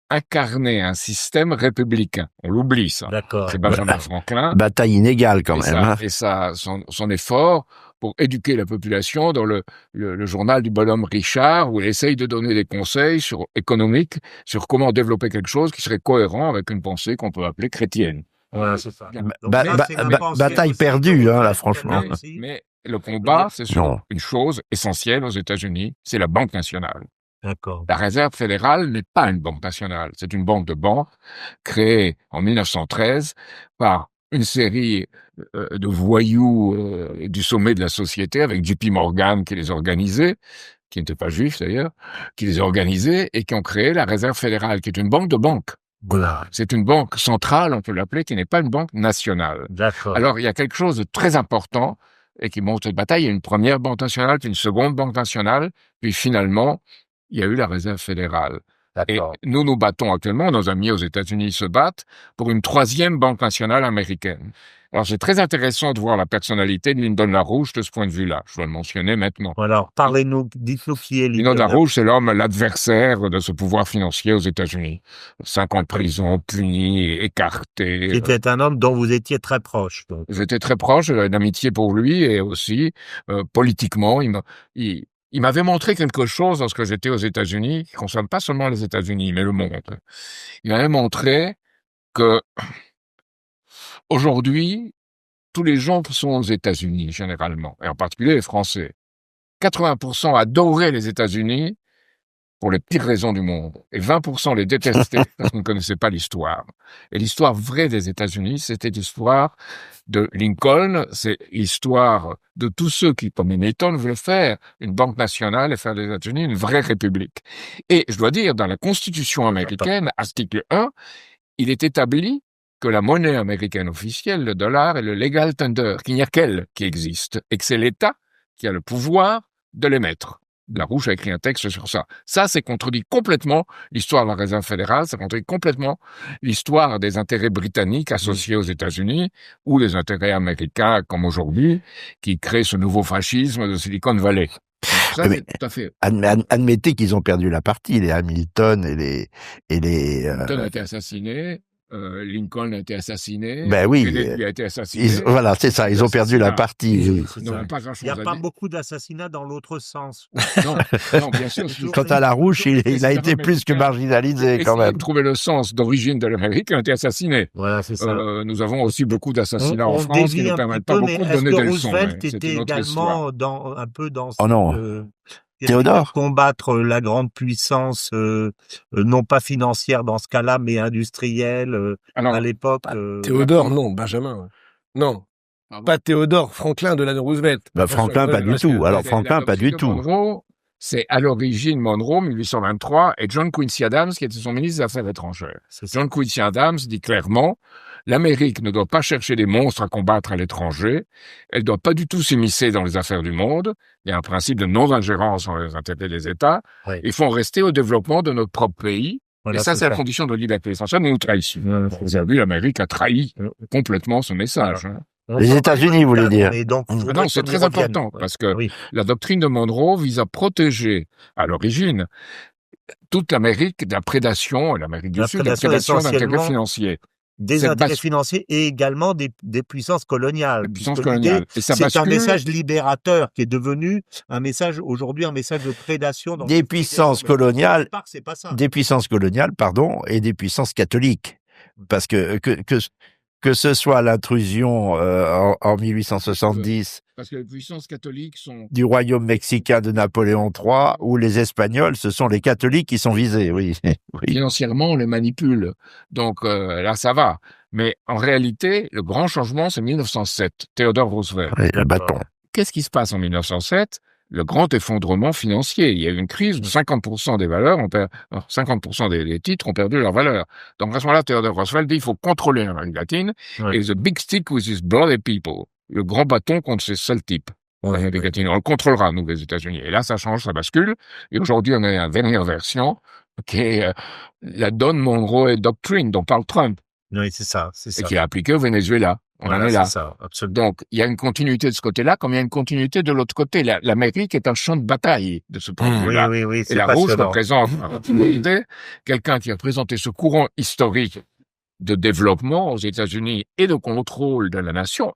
incarner un système républicain. On l'oublie, ça. D'accord. C'est Benjamin Franklin. Bataille inégale quand même, hein. Et ça, son effort pour éduquer la population dans le journal du bonhomme Richard, où il essaye de donner des conseils économiques sur comment développer quelque chose qui serait cohérent avec une pensée qu'on peut appeler chrétienne. Voilà, c'est ça. Donc Ba- ça, ba- c'est la ba- pensée bataille aussi perdue, de hein, là, Robert franchement. Kennedy aussi. Mais le combat, c'est sur Non. une chose essentielle aux États-Unis, c'est la Banque nationale. D'accord. La Réserve fédérale n'est pas une banque nationale, c'est une banque de banque créée en 1913 par une série de voyous du sommet de la société, avec JP Morgan qui les organisait, qui n'était pas juif d'ailleurs, qui les organisait et qui ont créé la Réserve fédérale, qui est une banque de banque. Voilà. C'est une banque centrale, on peut l'appeler, qui n'est pas une banque nationale. D'accord. Alors, il y a quelque chose de très important et qui monte cette bataille. Il y a une première banque nationale, puis une seconde banque nationale, puis finalement, il y a eu la Réserve fédérale. Et D'accord. nous nous battons actuellement, nos amis aux États-Unis se battent pour une troisième banque nationale américaine. Alors, c'est très intéressant de voir la personnalité de Lyndon LaRouche de ce point de vue-là. Je dois le mentionner maintenant. Alors, parlez-nous, dites-nous qui est Lyndon Lyndon LaRouche, c'est l'homme, l'adversaire de ce pouvoir financier aux États-Unis. 5 ans de prison, puni, écarté. qui était un homme dont vous étiez très proche. Donc. J'étais très proche, j'avais d'amitié pour lui et aussi, politiquement, il m'avait montré quelque chose lorsque j'étais aux États-Unis, qui ne concerne pas seulement les États-Unis, mais le monde. Il m'avait montré que, aujourd'hui, tous les gens qui sont aux États-Unis, généralement, et en particulier les Français, 80% adoraient les États-Unis pour les pires raisons du monde, et 20% les détestaient parce qu'on ne connaissait pas l'histoire. Et l'histoire vraie des États-Unis, c'était l'histoire de Lincoln, c'est l'histoire de tous ceux qui, comme Hamilton, voulaient faire une banque nationale et faire des États-Unis une vraie république. Et je dois dire, dans la Constitution américaine, article 1, il est établi que la monnaie américaine officielle, le dollar, est le legal tender, qu'il n'y a qu'elle qui existe, et que c'est l'État qui a le pouvoir de l'émettre. LaRouche a écrit un texte sur ça. Ça, c'est contredit complètement l'histoire de la Réserve fédérale, ça contredit complètement l'histoire des intérêts britanniques associés aux États-Unis, ou les intérêts américains, comme aujourd'hui, qui créent ce nouveau fascisme de Silicon Valley. Ça, Mais- c'est tout à fait. Admettez qu'ils ont perdu la partie, les Hamilton et les Clinton a été assassiné, Lincoln a été assassiné, Ben oui, Kennedy a été assassiné. voilà, c'est ça, ils ont perdu la Assassinat. partie. oui. C'est Ils n'ont ça. pas Il grand-chose n'y a à pas dire. beaucoup d'assassinats dans l'autre sens. Non, non, bien sûr. Quant à LaRouche, il a été plus que marginalisé quand même. Trouver le sens d'origine de l'Amérique, il a été assassiné. Voilà, c'est ça. Nous avons aussi beaucoup d'assassinats en on France qui dévie ne un permettent petit pas peu, beaucoup mais de est-ce donner que des leçons. Roosevelt mais c'est était une autre histoire. également un peu Oh non. Théodore. combattre la grande puissance, non pas financière dans ce cas-là, mais industrielle Alors, à l'époque. Théodore, non. Benjamin. ouais. Non. Pardon. Pas Théodore, Franklin de la Roosevelt. Bah, Franklin, pas du Parce que- tout. Alors, la Franklin, pas du doctrine de tout. Monroe, c'est à l'origine Monroe, 1823, et John Quincy Adams, qui était son ministre des Affaires étrangères. C'est ça. John Quincy Adams dit clairement, L'Amérique ne doit pas chercher des monstres à combattre à l'étranger. Elle ne doit pas du tout s'immiscer dans les affaires du monde. Il y a un principe de non-ingérence dans les intérêts des États. Oui. Il faut en rester au développement de notre propre pays. Voilà, et ça, c'est la condition de liberté essentielle de notre trahison. Vous avez vu, l'Amérique a trahi complètement ce message. Hein. Les États-Unis, vous voulez dire. Et donc, Ah non, c'est très important, parce que la doctrine de Monroe vise à protéger, à l'origine, toute l'Amérique de la prédation, et l'Amérique du Sud, de la prédation d'intérêts financiers. Des intérêts financiers et également des puissances coloniales. Des puissances coloniales. Et ça c'est un message libérateur qui est devenu un message, aujourd'hui, un message de prédation. Des puissances coloniales, c'est pas ça. des puissances coloniales, pardon, et des puissances catholiques. Parce que ce soit l'intrusion en 1870 parce que les puissances catholiques sont du royaume mexicain de Napoléon III ou les Espagnols, ce sont les catholiques qui sont visés, oui. Financièrement, on les manipule. Donc là, ça va. Mais en réalité, le grand changement, c'est 1907, Theodore Roosevelt. Oui, le bâton. Qu'est-ce qui se passe en 1907 ? Le grand effondrement financier. Il y a eu une crise où 50% des valeurs, 50% des titres ont perdu leur valeur. Donc à ce moment-là, Theodore Roosevelt dit il faut contrôler l'Amérique latine. Et the big stick with his bloody people. Le grand bâton contre ces seuls types. On le contrôlera, nous, les États-Unis. Et là, ça change, ça bascule. Et aujourd'hui, on est à la dernière version, qui est la Don Monroe Doctrine, dont parle Trump. Oui, c'est ça. Et qui est appliquée au Venezuela. On en est là. C'est ça, absolument. Donc, il y a une continuité de ce côté-là, comme il y a une continuité de l'autre côté. L'Amérique est un champ de bataille de ce point de vue-là. Oui, et la Rouge représente, quelqu'un qui a représenté ce courant historique de développement aux États-Unis et de contrôle de la nation,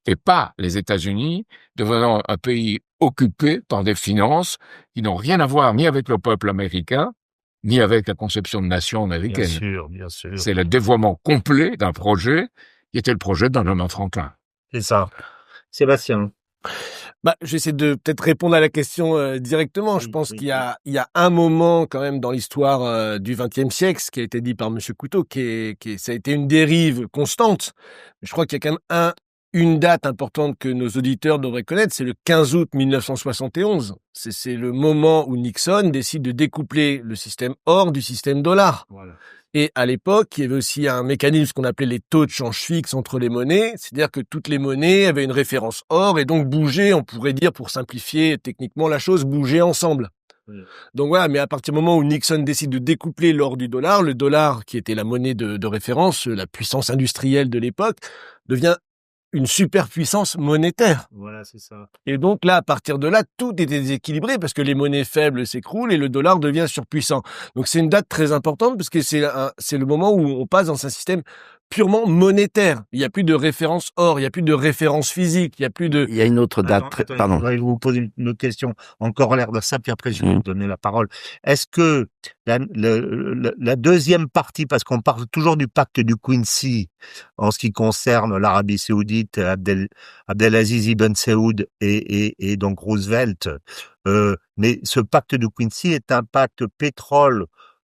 et pas les États-Unis devenant un pays occupé par des finances qui n'ont rien à voir ni avec le peuple américain, ni avec la conception de nation américaine. Bien sûr. C'est le dévoiement complet d'un projet qui était le projet d'un homme Franklin. C'est ça. Sébastien. J'essaie de peut-être répondre à la question directement. Je pense qu'il y a un moment quand même dans l'histoire du XXe siècle, ce qui a été dit par Monsieur Couteau, ça a été une dérive constante. Je crois qu'il y a quand même une date importante que nos auditeurs devraient connaître, c'est le 15 août 1971. C'est le moment où Nixon décide de découpler le système or du système dollar. Voilà. Et à l'époque, il y avait aussi un mécanisme qu'on appelait les taux de change fixe entre les monnaies, c'est-à-dire que toutes les monnaies avaient une référence or et donc bougeaient, on pourrait dire, pour simplifier techniquement la chose, bougeaient ensemble. Oui. Donc voilà, mais à partir du moment où Nixon décide de découpler l'or du dollar, le dollar, qui était la monnaie de référence, la puissance industrielle de l'époque, devient une superpuissance monétaire. Voilà, c'est ça. Et donc là, à partir de là, tout est déséquilibré parce que les monnaies faibles s'écroulent et le dollar devient surpuissant. Donc c'est une date très importante parce que c'est le moment où on passe dans un système purement monétaire. Il n'y a plus de référence or, il n'y a plus de référence physique, il n'y a plus de... Il y a une autre date. Pardon. Je vais vous poser une autre question encore l'air de ça, puis après je vais vous donner la parole. Est-ce que la deuxième partie, parce qu'on parle toujours du pacte du Quincy en ce qui concerne l'Arabie Saoudite, Abdelaziz Ibn Saoud et donc Roosevelt, mais ce pacte du Quincy est un pacte pétrole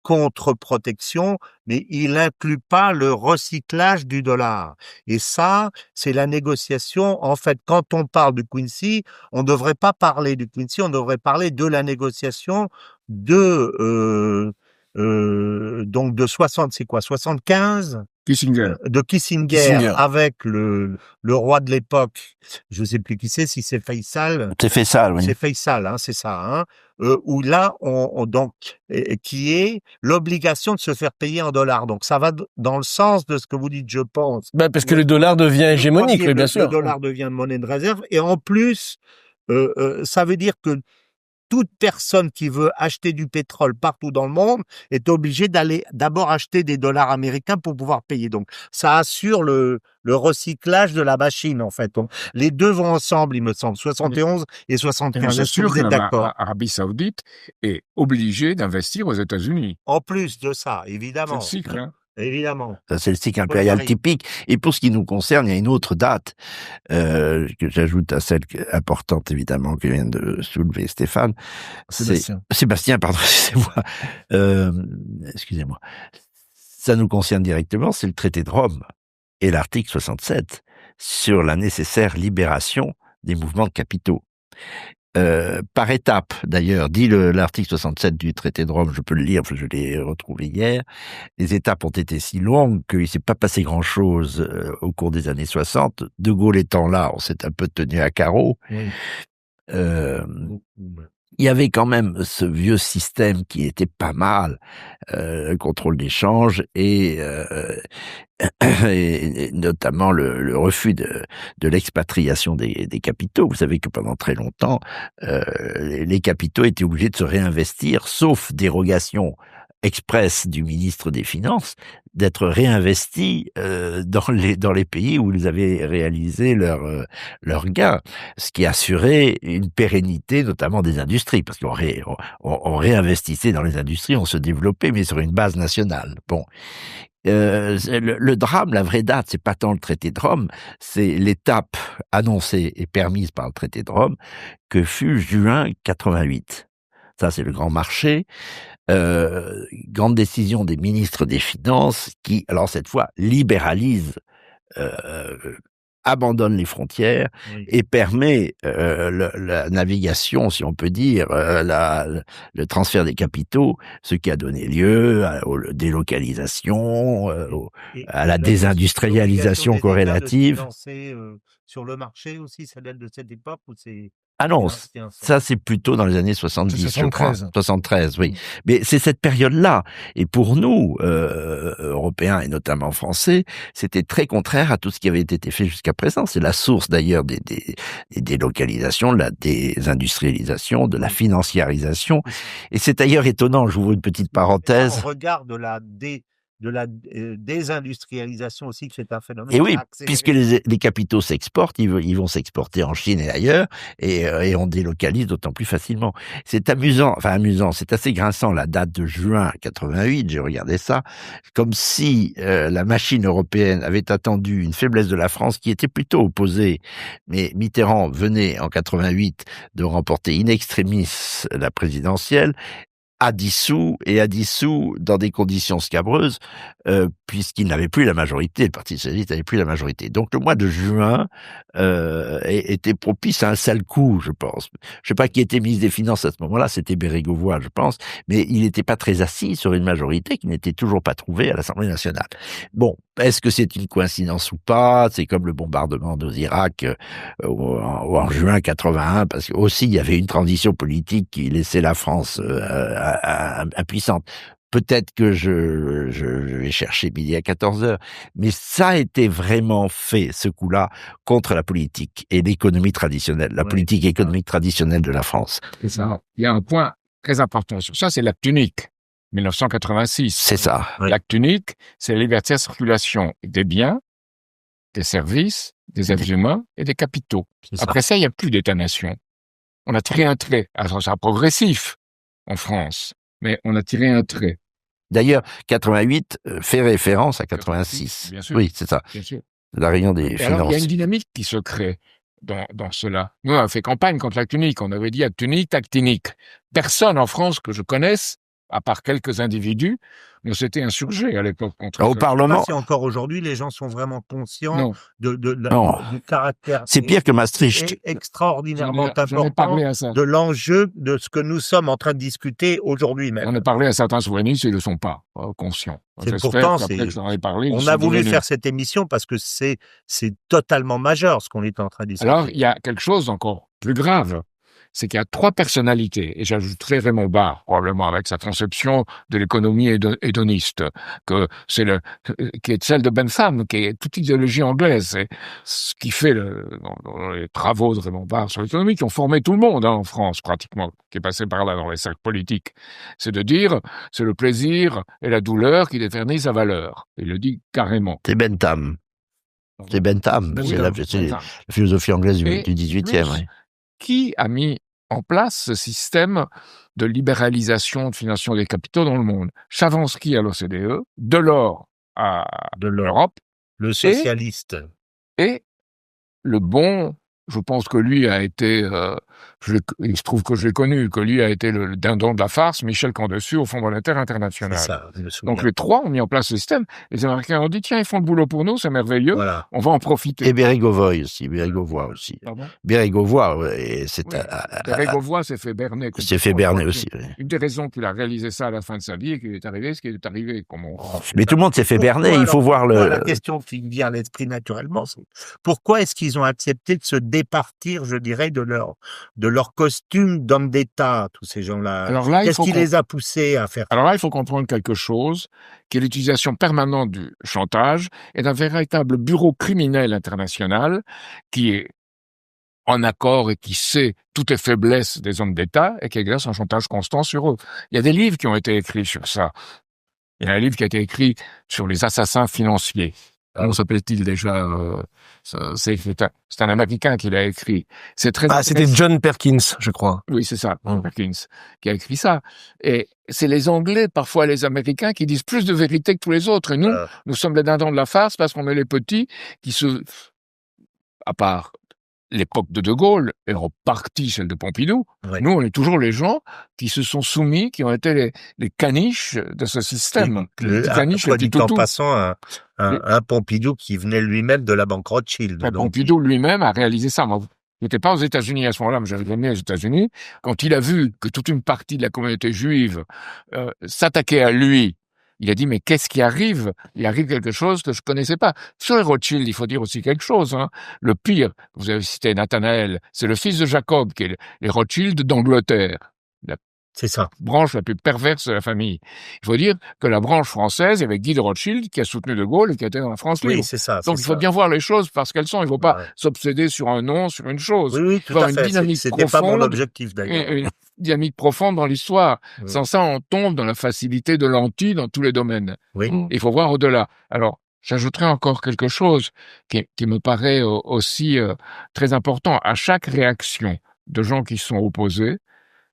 contre protection, mais il inclut pas le recyclage du dollar. Et ça, c'est la négociation. En fait, quand on parle du Quincy, on ne devrait pas parler du Quincy, on devrait parler de la négociation donc de 75 Kissinger. De Kissinger avec le roi de l'époque. Je ne sais plus qui c'est, si c'est Faisal. C'est Faisal, oui. C'est Faisal, c'est ça. Où là, qui est l'obligation de se faire payer en dollars. Donc ça va dans le sens de ce que vous dites, je pense. Parce que le dollar devient hégémonique, bien sûr. Le dollar devient monnaie de réserve. Et en plus, ça veut dire que toute personne qui veut acheter du pétrole partout dans le monde est obligée d'aller d'abord acheter des dollars américains pour pouvoir payer. Donc, ça assure le recyclage de la machine, en fait. Donc, les deux vont ensemble, il me semble, 71 et 75. Est-ce que vous êtes d'accord ? L'Arabie Saoudite est obligée d'investir aux États-Unis. En plus de ça, évidemment. C'est le cycle, hein. Évidemment. Ça, c'est le cycle impérial typique. Et pour ce qui nous concerne, il y a une autre date que j'ajoute à celle importante, évidemment, que vient de soulever Stéphane. Sébastien, pardon, excusez-moi. Ça nous concerne directement, c'est le traité de Rome et l'article 67 sur la nécessaire libération des mouvements de capitaux. par étapes, d'ailleurs, dit l'article 67 du traité de Rome, je peux le lire, je l'ai retrouvé hier, les étapes ont été si longues qu'il ne s'est pas passé grand-chose au cours des années 60. De Gaulle étant là, on s'est un peu tenu à carreau. Oui. Il y avait quand même ce vieux système qui était pas mal, le contrôle d'échange et notamment le refus de l'expatriation des capitaux. Vous savez que pendant très longtemps, les capitaux étaient obligés de se réinvestir, sauf dérogation express du ministre des Finances, d'être réinvestis dans les pays où ils avaient réalisé leur gain, ce qui assurait une pérennité notamment des industries, parce qu'on réinvestissait dans les industries, on se développait, mais sur une base nationale. Bon. Le drame, la vraie date, c'est pas tant le traité de Rome, c'est l'étape annoncée et permise par le traité de Rome que fut juin 88. Ça, c'est le grand marché. Grande décision des ministres des Finances qui, alors cette fois, libéralise, abandonne les frontières et permet la navigation, si on peut dire, le transfert des capitaux, ce qui a donné lieu aux délocalisations, à la désindustrialisation corrélative. Sur le marché aussi, ça date de cette époque où c'est... Ah non, ça c'est plutôt dans les années 70, je crois. 73, oui. Mais c'est cette période-là. Et pour nous, Européens et notamment Français, c'était très contraire à tout ce qui avait été fait jusqu'à présent. C'est la source d'ailleurs des délocalisations, de la désindustrialisation, de la financiarisation. Et c'est d'ailleurs étonnant, j'ouvre une petite parenthèse. On regarde de la désindustrialisation aussi, que c'est un phénomène. Et oui, puisque les capitaux s'exportent, ils vont s'exporter en Chine et ailleurs, et on délocalise d'autant plus facilement. C'est amusant, c'est assez grinçant, la date de juin 88, j'ai regardé ça, comme si la machine européenne avait attendu une faiblesse de la France qui était plutôt opposée, mais Mitterrand venait en 88 de remporter in extremis la présidentielle, a dissous dans des conditions scabreuses, puisqu'il n'avait plus la majorité, le Parti socialiste n'avait plus la majorité. Donc le mois de juin était propice à un sale coup, je pense. Je sais pas qui était ministre des Finances à ce moment-là, c'était Bérégovoy, je pense, mais il n'était pas très assis sur une majorité qui n'était toujours pas trouvée à l'Assemblée nationale. Bon, est-ce que c'est une coïncidence ou pas? C'est comme le bombardement d'Irak en juin 81, parce que aussi il y avait une transition politique qui laissait la France impuissante. Peut-être que je vais chercher midi à 14h, mais ça a été vraiment fait, ce coup-là, contre la politique et l'économie traditionnelle, la politique économique traditionnelle de la France. C'est ça. Il y a un point très important sur ça, c'est l'acte unique, 1986. C'est ça. L'acte unique, c'est la liberté de circulation des biens, des services, des êtres humains et des capitaux. Après ça, il n'y a plus d'État-nation. On a tiré un trait. Alors, c'est progressif en France, mais on a tiré un trait. D'ailleurs, 88 fait référence à 86. Bien sûr. Oui, c'est ça. Bien sûr. La réunion des finances. Alors, il y a une dynamique qui se crée dans cela. Nous, on a fait campagne contre l'acte unique. On avait dit acte unique, actinique. Personne en France que je connaisse, à part quelques individus, ne s'était insurgé à l'époque contre au Parlement. Si encore aujourd'hui, les gens sont vraiment conscients du caractère. C'est pire que Maastricht. Extraordinairement important de l'enjeu de ce que nous sommes en train de discuter aujourd'hui même. J'en ai parlé à certains souverainistes, ils ne sont pas conscients. On a voulu faire cette émission parce que c'est totalement majeur ce qu'on est en train de discuter. Alors, il y a quelque chose d'encore plus grave. C'est qu'il y a trois personnalités, et j'ajouterai Raymond Barre, probablement avec sa conception de l'économie hédoniste, qui est celle de Bentham, qui est toute idéologie anglaise. C'est ce qui fait dans les travaux de Raymond Barre sur l'économie, qui ont formé tout le monde en France, pratiquement, qui est passé par là dans les cercles politiques. C'est de dire, c'est le plaisir et la douleur qui déterminent sa valeur. Il le dit carrément. C'est Bentham. C'est Bentham. C'est la philosophie anglaise du 18e. Oui. Qui a mis en place ce système de libéralisation de financement des capitaux dans le monde? Chavansky à l'OCDE, Delors à l'Europe, le socialiste. Et le bon, je pense que lui a été il se trouve que je l'ai connu, que lui a été le dindon de la farce, Michel Camdessus au Fonds monétaire international. C'est ça, je me souviens. Donc les trois ont mis en place le système. Les Américains ont dit, tiens, ils font le boulot pour nous, c'est merveilleux, Voilà. on va en profiter. Et Bérégovoy aussi, Bérégovoy aussi. Pardon? Bérégovoy, et c'est Oui, Bérégovoy s'est fait berner. s'est fait berner aussi. Oui. Une des raisons qu'il a réalisé ça à la fin de sa vie et qu'il est arrivé ce qui est arrivé. Mais tout le monde s'est fait berner, il faut voir La question qui me vient à l'esprit naturellement, c'est pourquoi est-ce qu'ils ont accepté de se départir, je dirais, de leur costume d'homme d'État, tous ces gens-là? Alors là, Qu'est-ce qui les a poussés à faire ça? Alors là, il faut comprendre quelque chose, qui est l'utilisation permanente du chantage et d'un véritable bureau criminel international qui est en accord et qui sait toutes les faiblesses des hommes d'État et qui exerce un chantage constant sur eux. Il y a des livres qui ont été écrits sur ça. Il y a un livre qui a été écrit sur les assassins financiers. Comment s'appelle-t-il déjà c'est un Américain qui l'a écrit. C'est très C'était John Perkins, je crois. Oui, c'est ça, Perkins, qui a écrit ça. Et c'est les Anglais, parfois les Américains, qui disent plus de vérité que tous les autres. Et nous sommes les dindons de la farce parce qu'on est les petits qui à part l'époque de Gaulle, et en partie celle de Pompidou, nous, on est toujours les gens qui se sont soumis, qui ont été les caniches de ce système. Les caniches, les petits toutous. En passant, un Pompidou qui venait lui-même de la banque Rothschild. Pompidou lui-même a réalisé ça. Moi, il n'était pas aux États-Unis à ce moment-là, mais j'avais venu aux États-Unis. Quand il a vu que toute une partie de la communauté juive s'attaquait à lui, il a dit, mais qu'est-ce qui arrive? Il arrive quelque chose que je connaissais pas. Sur les Rothschild, il faut dire aussi quelque chose, hein. Le pire, vous avez cité Nathanaël, c'est le fils de Jacob, qui est les Rothschild d'Angleterre. C'est ça. Branche la plus perverse de la famille. Il faut dire que la branche française, il y avait Guy de Rothschild, qui a soutenu De Gaulle et qui était dans la France libre. Oui, c'est ça. Donc il faut bien voir les choses parce qu'elles sont. Il ne faut pas s'obséder sur un nom, sur une chose. Oui, tout à fait. C'était pas mon objectif, d'ailleurs. Une dynamique profonde dans l'histoire. Sans ça, on tombe dans la facilité de l'anti dans tous les domaines. Oui. Il faut voir au-delà. Alors, j'ajouterai encore quelque chose qui me paraît aussi très important. À chaque réaction de gens qui sont opposés,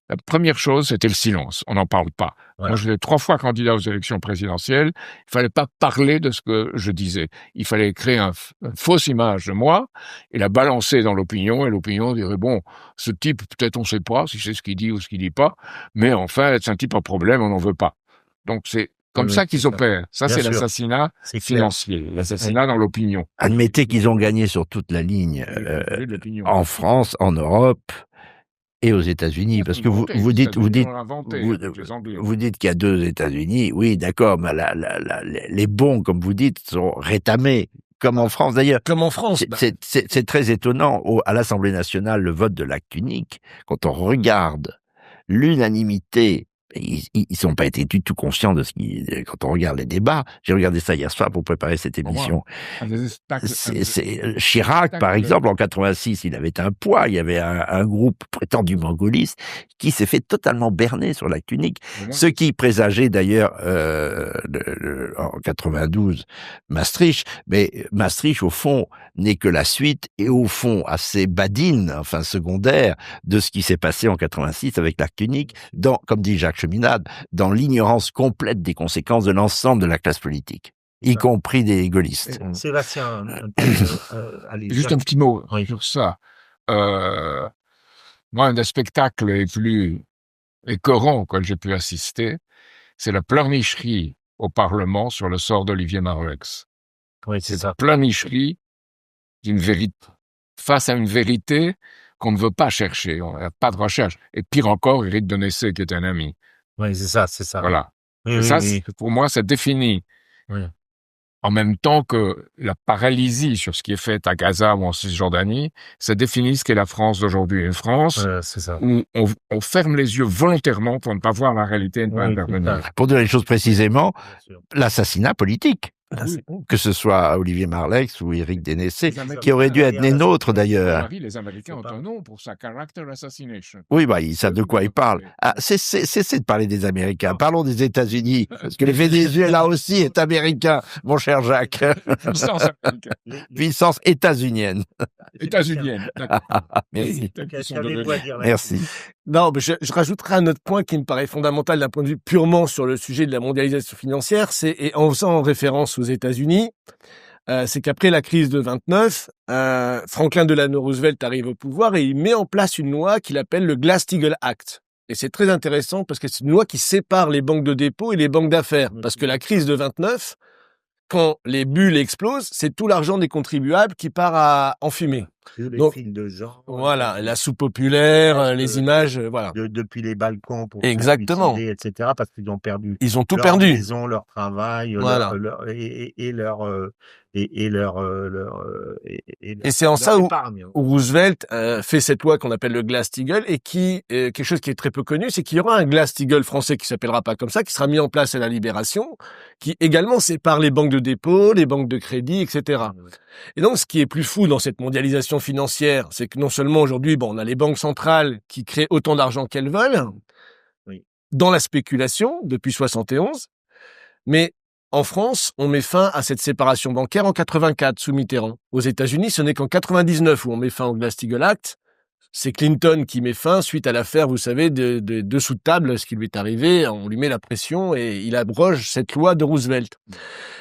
la première chose, c'était le silence. On n'en parle pas. Moi, j'étais 3 fois candidat aux élections présidentielles. Il fallait pas parler de ce que je disais. Il fallait créer une fausse image de moi et la balancer dans l'opinion. Et l'opinion dirait, bon, ce type, peut-être on sait pas si c'est ce qu'il dit ou ce qu'il dit pas. Mais enfin, c'est un type à problème, on n'en veut pas. Donc, c'est comme ça qu'ils opèrent. Ça, c'est l'assassinat financier. L'assassinat dans l'opinion. Admettez qu'ils ont gagné sur toute la ligne, en France, en Europe, et aux États-Unis, parce que vous dites qu'il y a 2 États-Unis. Oui, d'accord, mais les bons, comme vous dites, sont rétamés, comme en France d'ailleurs. Comme en France. C'est très étonnant à l'Assemblée nationale le vote de l'acte unique. Quand on regarde l'unanimité, ils n'ont pas été du tout conscients de quand on regarde les débats. J'ai regardé ça hier soir pour préparer cette émission. Chirac, par exemple, en 86, il avait un poids. Il y avait un groupe prétendument gaulliste qui s'est fait totalement berner sur l'acte unique. Ce qui présageait d'ailleurs en 92 Maastricht. Mais Maastricht, au fond, n'est que la suite et au fond assez badine, enfin secondaire, de ce qui s'est passé en 86 avec l'acte unique, comme dit Jacques Cheminade, dans l'ignorance complète des conséquences de l'ensemble de la classe politique, y compris des gaullistes. Sébastien, allez, juste un petit mot sur ça. Moi, un des spectacles les plus écœurants auxquels j'ai pu assister, c'est la pleurnicherie au Parlement sur le sort d'Olivier Marleix. Oui, c'est ça. Pleurnicherie d'une vérité, face à une vérité qu'on ne veut pas chercher, on n'a pas de recherche. Et pire encore, Éric de Nessé, qui est un ami. Oui, c'est ça. Voilà. Oui, ça, pour moi, ça définit, en même temps que la paralysie sur ce qui est fait à Gaza ou en Cisjordanie, ça définit ce qu'est la France d'aujourd'hui. Une France où on ferme les yeux volontairement pour ne pas voir la réalité et ne pas intervenir. Pour dire les choses précisément, l'assassinat politique. Que ce soit Olivier Marleix ou Éric Dénessé, qui aurait dû être des nôtres d'ailleurs. Les Américains ont un nom pour ça, character assassination. Oui, ils savent de quoi ils parlent. Cessez de parler des Américains. Parlons des États-Unis, parce que le Venezuela aussi est américain, mon cher Jacques. Puissance américaine. Puissance états-unienne. États-unienne. Merci. Merci. Non, mais je rajouterai un autre point qui me paraît fondamental d'un point de vue purement sur le sujet de la mondialisation financière, et en faisant référence aux États-Unis, c'est qu'après la crise de 29, Franklin Delano Roosevelt arrive au pouvoir et il met en place une loi qu'il appelle le Glass-Steagall Act. Et c'est très intéressant parce que c'est une loi qui sépare les banques de dépôt et les banques d'affaires. Parce que la crise de 29, quand les bulles explosent, c'est tout l'argent des contribuables qui part en fumée. Les Donc, films de genre. voilà, la soupe populaire, les images, voilà. Depuis les balcons pour Exactement. se suicider, etc. Parce qu'ils ont perdu. Ils ont tout leur perdu. maison, leur travail, Voilà. Et c'est en ça où épargne. Roosevelt fait cette loi qu'on appelle le Glass-Steagall et qui quelque chose qui est très peu connu, c'est qu'il y aura un Glass-Steagall français qui s'appellera pas comme ça, qui sera mis en place à la Libération, qui également sépare les banques de dépôt, les banques de crédit, etc. Et donc, ce qui est plus fou dans cette mondialisation financière, c'est que non seulement aujourd'hui, on a les banques centrales qui créent autant d'argent qu'elles veulent, dans la spéculation depuis 71, mais en France, on met fin à cette séparation bancaire en 84 sous Mitterrand. Aux États-Unis, ce n'est qu'en 99 où on met fin au Glass-Steagall Act. C'est Clinton qui met fin suite à l'affaire, vous savez, de dessous de table, ce qui lui est arrivé. On lui met la pression et il abroge cette loi de Roosevelt.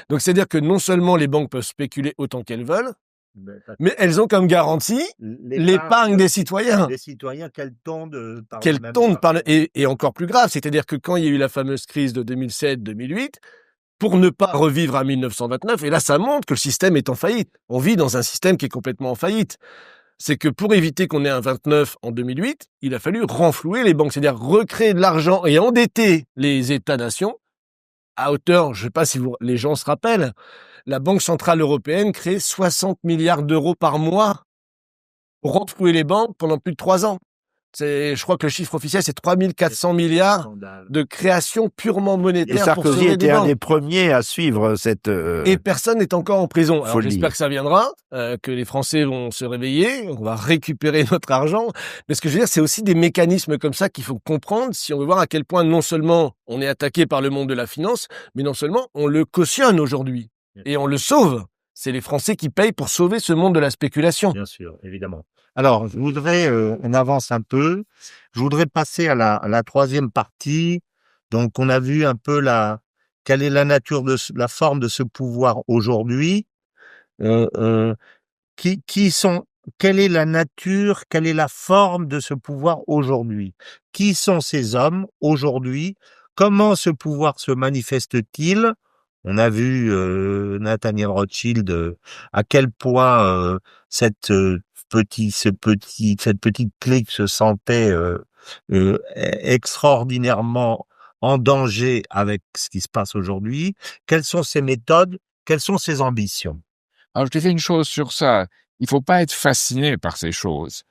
Donc, c'est-à-dire que non seulement les banques peuvent spéculer autant qu'elles veulent, mais elles ont comme garantie l'épargne des citoyens. Les citoyens qu'elles tondent par et encore plus grave, c'est-à-dire que quand il y a eu la fameuse crise de 2007-2008, pour ne pas revivre à 1929, et là ça montre que le système est en faillite. On vit dans un système qui est complètement en faillite. C'est que pour éviter qu'on ait un 29 en 2008, il a fallu renflouer les banques, c'est-à-dire recréer de l'argent et endetter les États-nations à hauteur, je ne sais pas si les gens se rappellent, la Banque Centrale Européenne crée 60 milliards d'euros par mois pour renflouer les banques pendant plus de 3 ans. Je crois que le chiffre officiel, c'est 3400 milliards de création purement monétaire. Et Sarkozy pour était un des premiers à suivre cette Et personne n'est encore en prison. Alors folie. j'espère que ça viendra, que les Français vont se réveiller, on va récupérer notre argent. Mais ce que je veux dire, c'est aussi des mécanismes comme ça qu'il faut comprendre si on veut voir à quel point non seulement on est attaqué par le monde de la finance, mais non seulement on le cautionne aujourd'hui. Et on le sauve. C'est les Français qui payent pour sauver ce monde de la spéculation. Bien sûr, évidemment. Alors, je voudrais, on avance un peu, je voudrais passer à la troisième partie. Donc, on a vu un peu quelle est la nature la forme de ce pouvoir aujourd'hui. Quelle est la nature, quelle est la forme de ce pouvoir aujourd'hui? Qui sont ces hommes aujourd'hui? Comment ce pouvoir se manifeste-t-il? On a vu Nathaniel Rothschild à quel point cette petite clique se sentait extraordinairement en danger avec ce qui se passe aujourd'hui. Quelles sont ses méthodes? Quelles sont ses ambitions? Alors, je te dis une chose sur ça. Il faut pas être fasciné par ces choses.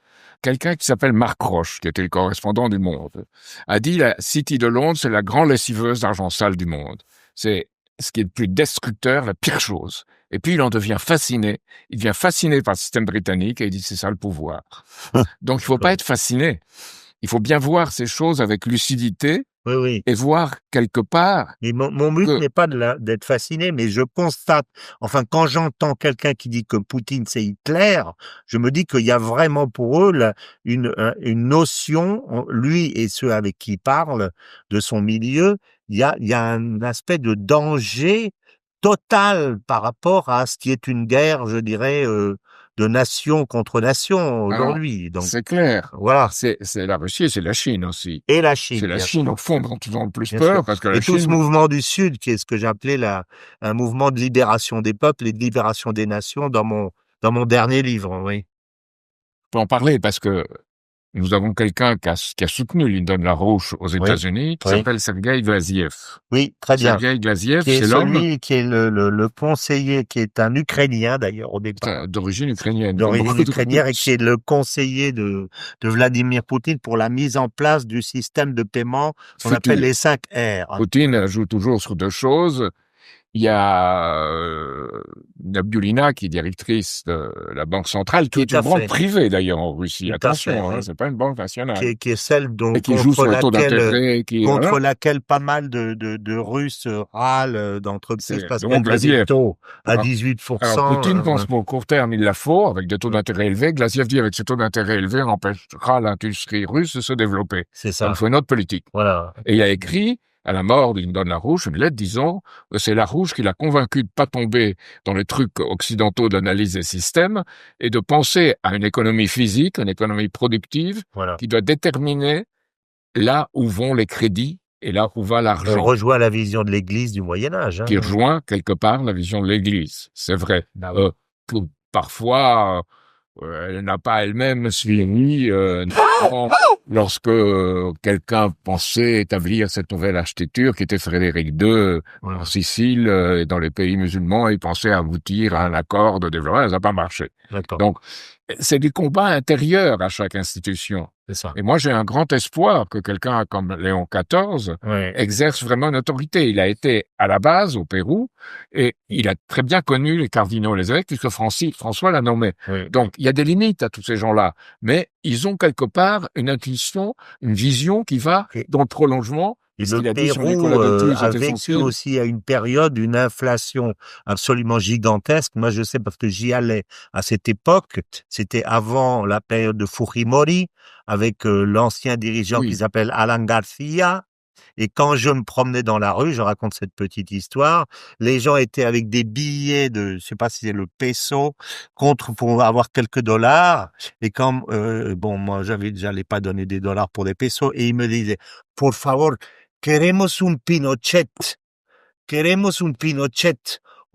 Quelqu'un qui s'appelle Marc Roche, qui était le correspondant du Monde, a dit la City de Londres, c'est la grande lessiveuse d'argent sale du monde. C'est ce qui est le plus destructeur, la pire chose. Et puis, il en devient fasciné. Il devient fasciné par le système britannique et il dit, c'est ça le pouvoir. Donc, il faut pas être fasciné. Il faut bien voir ces choses avec lucidité. Oui. Et voir quelque part. Mais mon but n'est pas d'être fasciné, mais je constate, enfin, quand j'entends quelqu'un qui dit que Poutine c'est Hitler, je me dis qu'il y a vraiment pour eux une notion, lui et ceux avec qui il parle, de son milieu, il y a un aspect de danger total par rapport à ce qui est une guerre, je dirais, de nation contre nation aujourd'hui. Donc c'est clair. Voilà. C'est la Russie et c'est la Chine aussi. Et la Chine. C'est la Chine au fond dont ils ont le plus bien peur sûr. parce que la et Chine... tout ce mouvement du Sud, qui est ce que j'appelais un mouvement de libération des peuples et de libération des nations dans mon dernier livre, oui. On peut en parler parce que nous avons quelqu'un qui a soutenu Lyndon LaRouche aux États-Unis, qui s'appelle Sergueï Glaziev. Oui, très bien. Sergueï Glaziev, c'est l'homme qui est le conseiller, qui est un Ukrainien d'ailleurs au départ. D'origine ukrainienne. D'origine ukrainienne et qui est le conseiller de Vladimir Poutine pour la mise en place du système de paiement qu'on appelle les 5 R. Poutine joue toujours sur deux choses. Il y a Nabiulina, qui est directrice de la Banque centrale, qui est une banque privée d'ailleurs en Russie. Tout attention, c'est pas une banque nationale. Qui est celle dont, qui joue sur le taux d'intérêt. Contre laquelle pas mal de Russes râlent d'entreprises parce qu'elle a des taux à 18%. Alors Poutine pense qu'au court terme, il la faut, avec des taux d'intérêt élevés. Glaziev dit avec ces taux d'intérêt élevés, on empêchera l'industrie russe de se développer. C'est ça. Il faut une autre politique. Voilà. Et il a écrit à la mort d'une Don Larouche, une lettre disant que c'est Larouche qui l'a convaincu de pas tomber dans les trucs occidentaux d'analyse des systèmes et de penser à une économie physique, une économie productive, Voilà. qui doit déterminer là où vont les crédits et là où va On l'argent, rejoint la vision de l'Église du Moyen-Âge. Hein. qui rejoint quelque part la vision de l'Église. C'est vrai. Que parfois, elle n'a pas elle-même suivi, notamment lorsque quelqu'un pensait établir cette nouvelle architecture qui était Frédéric II en Sicile et dans les pays musulmans, il pensait aboutir à un accord de développement, ça n'a pas marché. D'accord. Donc, c'est des combats intérieurs à chaque institution. C'est ça. Et moi, j'ai un grand espoir que quelqu'un comme Léon XIV Ouais. exerce vraiment une autorité. Il a été à la base au Pérou et il a très bien connu les cardinaux, les évêques, puisque François l'a nommé. Oui. Donc, il y a des limites à tous ces gens-là, mais ils ont quelque part une intuition, une vision qui va dans le prolongement. Et Ce qu'il le a dit sur Pérou Nicolas de Toulouse a est vécu essentiel. aussi à une période une inflation absolument gigantesque. Moi, je sais parce que j'y allais à cette époque. C'était avant la période de Fujimori, avec l'ancien dirigeant Oui. qui s'appelle Alan Garcia. Et quand je me promenais dans la rue, je raconte cette petite histoire, les gens étaient avec des billets de, je sais pas si c'est le peso, pour avoir quelques dollars. Et quand, moi, j'allais pas donner des dollars pour des pesos. Et ils me disaient, por favor, queremos un Pinochet. Queremos un Pinochet.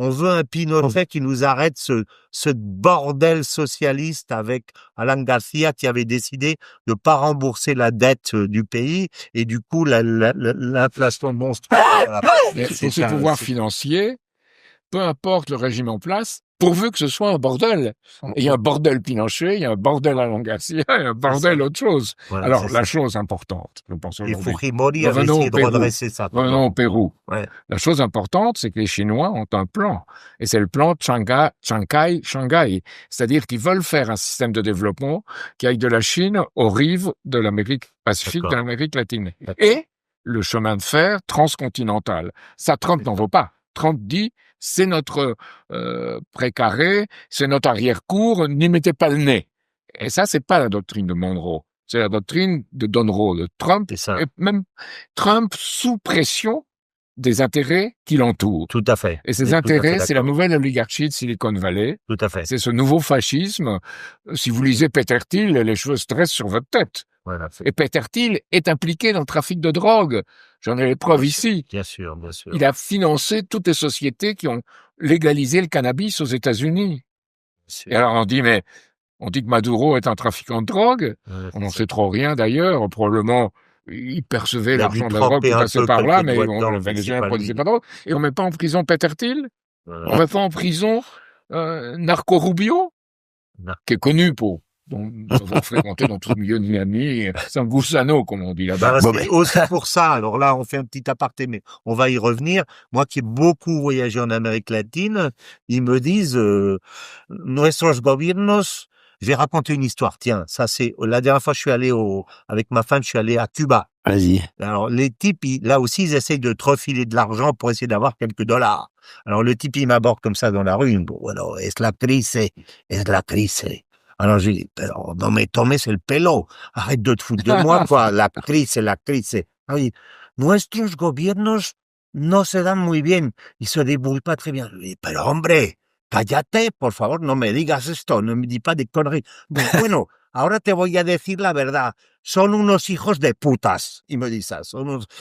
On veut un Pinochet qui nous arrête ce bordel socialiste avec Alan Garcia qui avait décidé de pas rembourser la dette du pays et du coup l'inflation monstre. Mais pour ce pouvoir financier, peu importe le régime en place, pourvu que ce soit un bordel. Et il y a un bordel Pinochet, il y a un bordel Alan Garcia, il y a un bordel autre chose. Voilà, alors, c'est la ça. chose importante, je pense Et aujourd'hui. Fujimori avait Revenons essayé au de Pérou. redresser ça. Revenons au Pérou. Ouais. La chose importante, c'est que les Chinois ont un plan. Et c'est le plan Shanghai. C'est-à-dire qu'ils veulent faire un système de développement qui aille de la Chine aux rives de l'Amérique Pacifique, D'accord. de l'Amérique latine. D'accord. Et le chemin de fer transcontinental. Ça, Trump n'en veut pas. Trump dit, c'est notre précaré, c'est notre arrière-cour, n'y mettez pas le nez. Et ça, c'est pas la doctrine de Monroe. C'est la doctrine de Monroe, de Trump. C'est ça. Et même Trump sous pression des intérêts qui l'entourent. Tout à fait. Et ces Tout à fait intérêts, c'est la d'accord. nouvelle oligarchie de Silicon Valley. Tout à fait. C'est ce nouveau fascisme. Si vous lisez Peter Thiel, les cheveux se dressent sur votre tête. Voilà. Et Peter Thiel est impliqué dans le trafic de drogue. J'en ai les preuves ici. Bien sûr, bien sûr. Il a financé toutes les sociétés qui ont légalisé le cannabis aux États-Unis. Et alors on dit que Maduro est un trafiquant de drogue. Ouais, On n'en c'est sait trop rien d'ailleurs. Probablement, il percevait Il a l'argent dû de la drogue tremper qui un passait peu par là, quelques mais doigts le dedans, mais Venezuela c'est ne pas produisait lui. pas de drogue. Et on met pas en prison Peter Thiel. Voilà. On met pas en prison Narco Rubio, Non. qui est connu pour nous avons fréquenté dans tout le milieu de Miami, c'est un gusano, comme on dit là-bas. Bah, c'est aussi pour ça. Alors là, on fait un petit aparté, mais on va y revenir. Moi qui ai beaucoup voyagé en Amérique latine, ils me disent, nuestros gobiernos, je vais raconter une histoire. Tiens, ça c'est, la dernière fois je suis allé avec ma femme, je suis allé à Cuba. Vas-y. Alors les types, là aussi, ils essayent de te refiler de l'argent pour essayer d'avoir quelques dollars. Alors le type, il m'aborde comme ça dans la rue. Bon, alors, es la crise. Alors j'ai dit, non mais Tomé, c'est le pelo. Arrête de te foutre de moi, quoi. La crise. Alors, il dit, nuestros gobiernos no se dan muy bien. Ils se débrouillent pas très bien. Je lui dis, pero hombre, cállate, por favor, no me digas esto. Ne me dis pas des conneries. Bueno, ahora te voy a decir la verdad. Son unos hijos de putas. Il me dit ça.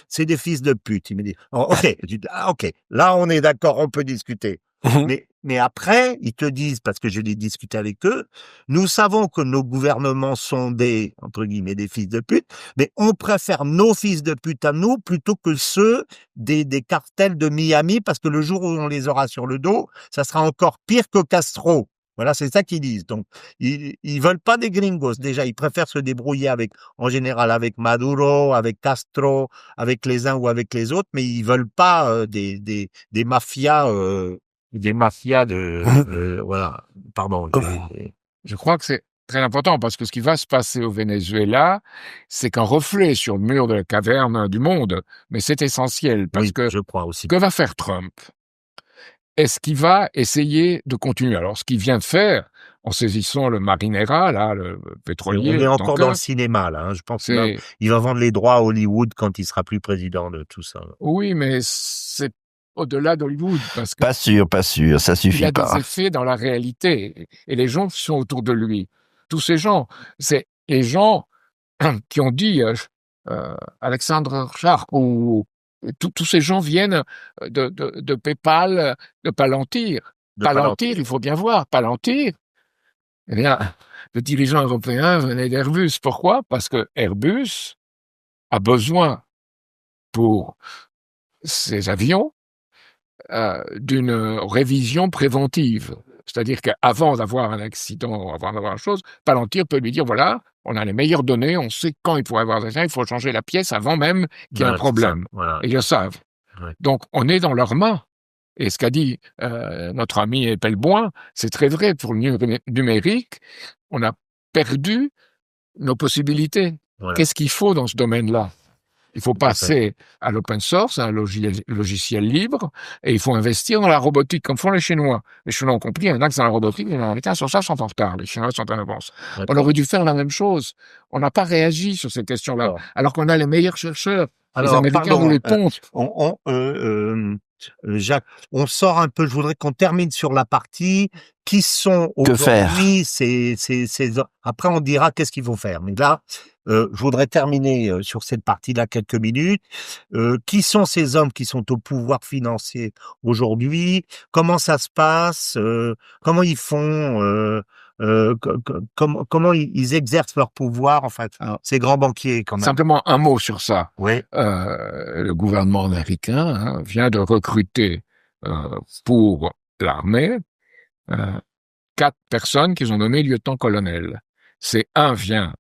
C'est des fils de pute. Il me dit, oh, ok. Je dis, ah, ok. Là, on est d'accord, on peut discuter. Mais après, ils te disent, parce que je l'ai discuté avec eux, nous savons que nos gouvernements sont des, entre guillemets, des fils de pute, mais on préfère nos fils de pute à nous plutôt que ceux des cartels de Miami, parce que le jour où on les aura sur le dos, ça sera encore pire que Castro. Voilà, c'est ça qu'ils disent. Donc, ils veulent pas des gringos. Déjà, ils préfèrent se débrouiller en général, avec Maduro, avec Castro, avec les uns ou avec les autres, mais ils veulent pas des mafias, des mafias de, voilà, pardon. Je crois que c'est très important parce que ce qui va se passer au Venezuela, c'est qu'un reflet sur le mur de la caverne du monde, mais c'est essentiel parce que je crois aussi. Que va faire Trump? Est-ce qu'il va essayer de continuer? Alors, ce qu'il vient de faire en saisissant le Marinera, là, le pétrolier. On est encore tanker. dans le cinéma, là. Je pense qu'il va vendre les droits à Hollywood quand il sera plus président de tout ça. Oui, mais c'est au-delà d'Hollywood. Parce que Pas sûr, ça suffit il a pas. des effets dans la réalité. Et les gens qui sont autour de lui, tous ces gens, c'est les gens qui ont dit Alexandre Sharp ou tous ces gens viennent de PayPal, de Palantir. Palantir, il faut bien voir, Palantir, eh bien, le dirigeant européen venait d'Airbus. Pourquoi? Parce que Airbus a besoin pour ses avions d'une révision préventive. C'est-à-dire qu'avant d'avoir un accident, avant d'avoir une chose, Palantir peut lui dire, voilà, on a les meilleures données, on sait quand il pourrait avoir des accidents, il faut changer la pièce avant même qu'il y ait un problème. Voilà. Et ils le savent. Ouais. Donc, on est dans leurs mains. Et ce qu'a dit notre ami Pelboin, c'est très vrai. Pour le numérique, on a perdu nos possibilités. Voilà. Qu'est-ce qu'il faut dans ce domaine-là? Il faut passer à l'open source, à un logiciel libre, et il faut investir dans la robotique, comme font les Chinois. Les Chinois ont compris, un axe dans la robotique, les Américains sur ça sont en retard, les Chinois sont en avance. On aurait dû faire la même chose. On n'a pas réagi sur ces questions-là, alors qu'on a les meilleurs chercheurs. Les Américains nous les pontent. Jacques, on sort un peu, je voudrais qu'on termine sur la partie qui sont aujourd'hui après on dira qu'est-ce qu'il faut faire. Mais là, je voudrais terminer sur cette partie-là quelques minutes. Qui sont ces hommes qui sont au pouvoir financier aujourd'hui? Comment ça se passe? Comment ils font? Comment ils exercent leur pouvoir, en fait, ces grands banquiers, quand même. Simplement un mot sur ça. Oui. Le gouvernement américain vient de recruter pour l'armée 4 personnes qu'ils ont nommées lieutenant-colonel. Un vient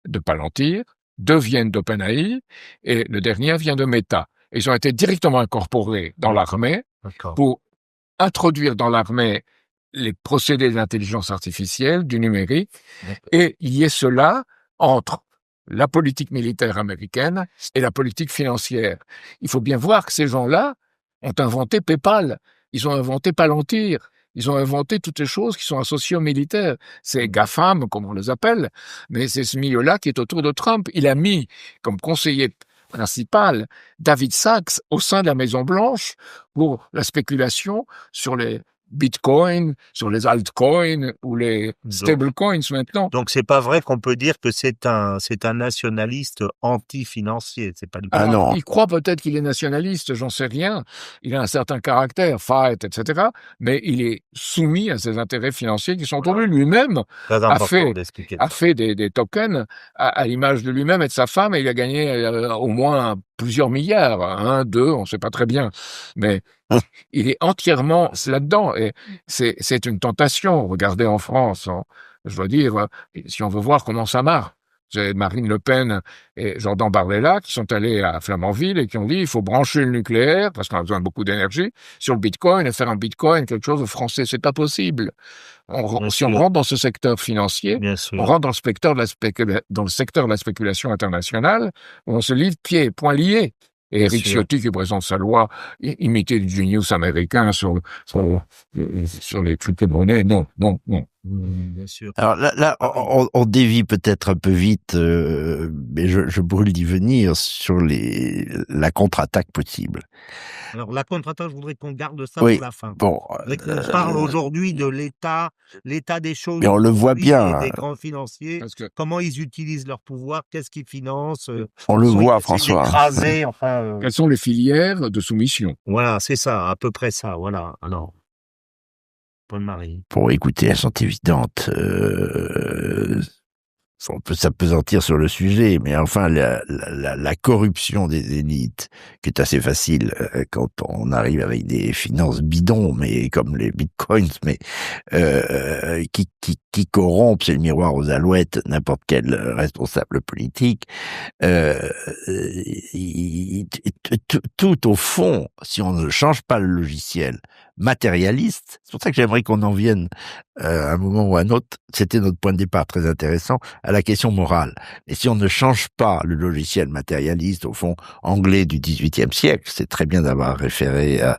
de Palantir, 2 viennent d'OpenAI et le dernier vient de Meta. Ils ont été directement incorporés dans l'armée pour introduire dans l'armée les procédés d'intelligence artificielle, du numérique, et il y ait cela entre la politique militaire américaine et la politique financière. Il faut bien voir que ces gens-là ont inventé PayPal, ils ont inventé Palantir, ils ont inventé toutes les choses qui sont associées aux militaires. C'est GAFAM, comme on les appelle, mais c'est ce milieu-là qui est autour de Trump. Il a mis comme conseiller principal David Sachs au sein de la Maison-Blanche pour la spéculation sur les Bitcoin, sur les altcoins ou les stablecoins maintenant. Donc c'est pas vrai qu'on peut dire que c'est un nationaliste anti-financier, c'est pas du tout. Ah non. Il croit peut-être qu'il est nationaliste, j'en sais rien. Il a un certain caractère, fight, etc. Mais il est soumis à ses intérêts financiers qui sont autour de lui. Lui-même a fait des tokens à l'image de lui-même et de sa femme, et il a gagné au moins plusieurs milliards, 1, 2, on ne sait pas très bien. Mais il est entièrement là-dedans. Et c'est une tentation. Regardez en France, je dois dire, si on veut voir comment ça marche. J'ai Marine Le Pen et Jordan Bardella qui sont allés à Flamanville et qui ont dit il faut brancher le nucléaire, parce qu'on a besoin de beaucoup d'énergie, sur le Bitcoin et faire un Bitcoin quelque chose de français. C'est pas possible. Si on rentre dans ce secteur financier, on rentre dans le secteur de la spéculation internationale, on se livre poings liés. Et Eric Ciotti, qui présente sa loi, imiter du Genius américain sur les crypto-monnaies, non. Bien sûr. Alors là on dévie peut-être un peu vite, mais je brûle d'y venir sur la contre-attaque possible. Alors la contre-attaque, je voudrais qu'on garde ça pour la fin. Bon, on parle aujourd'hui de l'état des choses. Mais on le voit bien. Des grands financiers, comment ils utilisent leur pouvoir, qu'est-ce qu'ils financent. On le voit, François. Écrasés, Quelles sont les filières de soumission? Voilà, c'est ça, à peu près ça. Voilà. Alors, Paul-Marie. Pour écouter, elles sont évidentes. On peut s'appesantir sur le sujet, mais enfin, la corruption des élites, qui est assez facile quand on arrive avec des finances bidons, mais comme les bitcoins, mais qui corrompent, c'est le miroir aux alouettes, n'importe quel responsable politique. Tout au fond, si on ne change pas le logiciel, matérialiste. C'est pour ça que j'aimerais qu'on en vienne à un moment ou à un autre. C'était notre point de départ très intéressant à la question morale. Et si on ne change pas le logiciel matérialiste, au fond, anglais du XVIIIe siècle, c'est très bien d'avoir référé à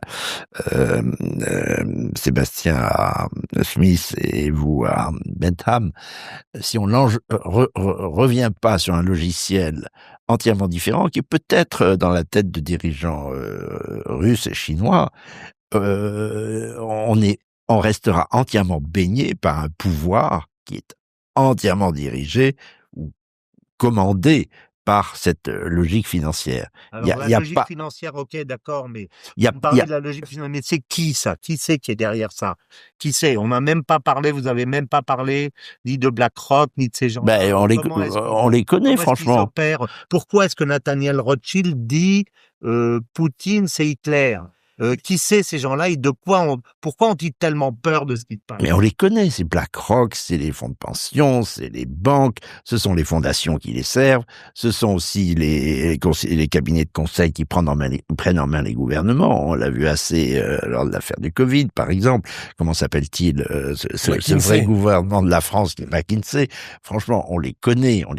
Sébastien à Smith et vous à Bentham. Si on revient pas sur un logiciel entièrement différent, qui est peut-être dans la tête de dirigeants russes et chinois, on restera entièrement baigné par un pouvoir qui est entièrement dirigé ou commandé par cette logique financière. Alors, la logique financière, ok, d'accord, mais vous parlez de la logique financière, mais c'est qui ça? Qui c'est qui est derrière ça? Qui c'est? On n'a même pas parlé, vous avez même pas parlé ni de BlackRock, ni de ces gens. Ben, on les connaît, franchement. Pourquoi est-ce que Nathaniel Rothschild dit Poutine, c'est Hitler? Qui c'est ces gens-là et pourquoi ont-ils tellement peur de ce qui se passe? Mais on les connaît, c'est BlackRock, c'est les fonds de pension, c'est les banques, ce sont les fondations qui les servent, ce sont aussi les cabinets de conseil qui prennent en main les gouvernements. On l'a vu assez lors de l'affaire du Covid, par exemple. Comment s'appelle-t-il ce vrai gouvernement de la France, McKinsey? Franchement, on les connaît, on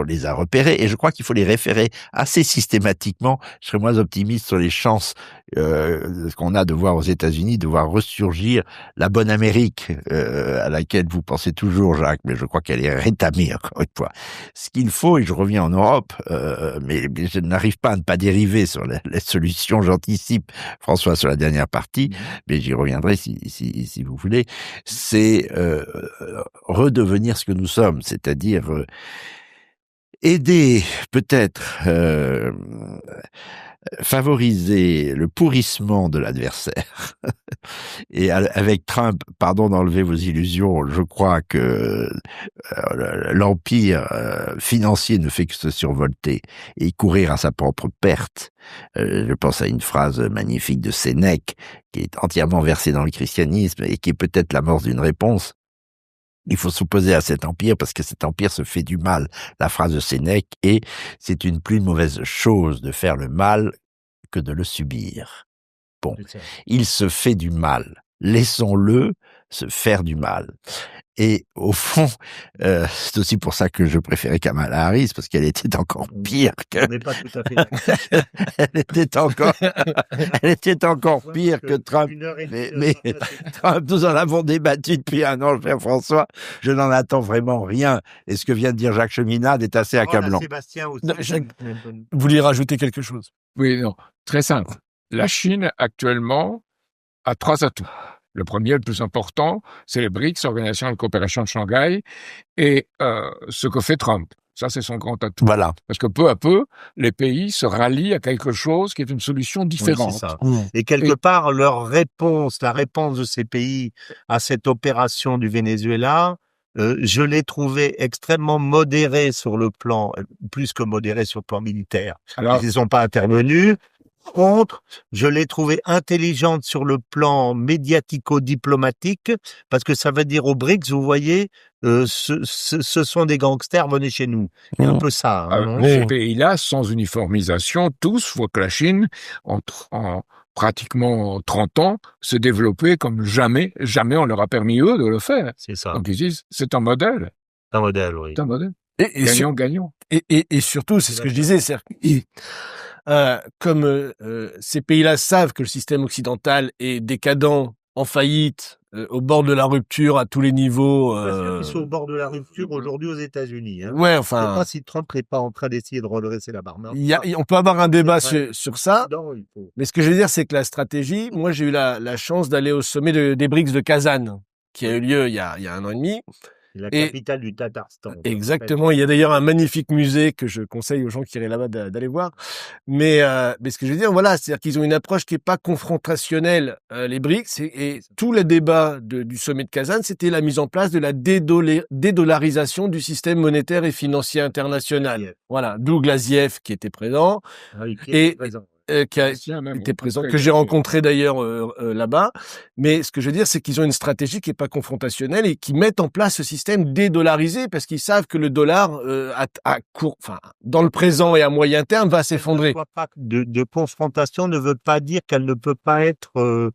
les a repérés, et je crois qu'il faut les référer assez systématiquement. Je serais moins optimiste sur les chances qu'on a de voir aux États-Unis, de voir ressurgir la bonne Amérique à laquelle vous pensez toujours, Jacques, mais je crois qu'elle est rétablie encore une fois. Ce qu'il faut, et je reviens en Europe, mais je n'arrive pas à ne pas dériver sur les solutions, j'anticipe, François, sur la dernière partie, mais j'y reviendrai si vous voulez, c'est redevenir ce que nous sommes, c'est-à-dire aider peut-être favoriser le pourrissement de l'adversaire. Et avec Trump, pardon d'enlever vos illusions, je crois que l'empire financier ne fait que se survolter et courir à sa propre perte. Je pense à une phrase magnifique de Sénèque qui est entièrement versée dans le christianisme et qui est peut-être l'amorce d'une réponse. Il faut s'opposer à cet empire parce que cet empire se fait du mal. La phrase de Sénèque est « c'est une plus mauvaise chose de faire le mal que de le subir ». Bon, il se fait du mal. Laissons-le se faire du mal. Et au fond, c'est aussi pour ça que je préférais Kamala Harris, parce qu'elle était encore pire que... On n'est pas tout à fait elle était encore pire que Trump. Mais Trump, nous en avons débattu depuis un an, cher François. Je n'en attends vraiment rien. Et ce que vient de dire Jacques Cheminade est assez accablant. Sébastien aussi. Vous vouliez rajouter quelque chose? Oui, non, très simple. La Chine, actuellement, a 3 atouts. Le premier, le plus important, c'est les BRICS, Organisation de coopération de Shanghai, et ce que fait Trump. Ça, c'est son grand atout. Voilà. Parce que peu à peu, les pays se rallient à quelque chose qui est une solution différente. Oui, c'est ça. Et quelque part, la réponse de ces pays à cette opération du Venezuela, je l'ai trouvé extrêmement modérée sur le plan, plus que modérée sur le plan militaire. Alors, ils ne sont pas intervenus. Contre, je l'ai trouvée intelligente sur le plan médiatico-diplomatique, parce que ça veut dire aux BRICS, vous voyez, ce sont des gangsters, venez chez nous. C'est un peu ça. Hein, ces pays-là, sans uniformisation, tous voient que la Chine, en pratiquement 30 ans, se développer comme jamais on leur a permis, eux, de le faire. C'est ça. Donc ils disent, c'est un modèle. Un modèle, oui. C'est un modèle. Gagnant. Et surtout, c'est ce que je disais, c'est comme ces pays-là savent que le système occidental est décadent, en faillite, au bord de la rupture à tous les niveaux. Ils sont au bord de la rupture aujourd'hui aux États-Unis. Hein. Ouais, enfin. Je sais pas si Trump n'est pas en train d'essayer de redresser la barre. On peut avoir un débat sur ça. Mais ce que je veux dire, c'est que la stratégie, moi, j'ai eu la chance d'aller au sommet des BRICS de Kazan, qui a eu lieu il y a 1 an et demi. La capitale du Tatarstan. Exactement. Il y a d'ailleurs un magnifique musée que je conseille aux gens qui iraient là-bas d'aller voir. Mais ce que je veux dire, voilà, c'est-à-dire qu'ils ont une approche qui est pas confrontationnelle, les BRICS, et tout le débat du sommet de Kazan, c'était la mise en place de la dédollarisation du système monétaire et financier international. Voilà. D'où Glaziev qui était présent. Qui a été présent, que j'ai rencontré d'ailleurs là-bas. Mais ce que je veux dire, c'est qu'ils ont une stratégie qui est pas confrontationnelle et qui mettent en place ce système dédollarisé parce qu'ils savent que le dollar, dans le présent et à moyen terme, va s'effondrer. De confrontation ne veut pas dire qu'elle ne peut pas être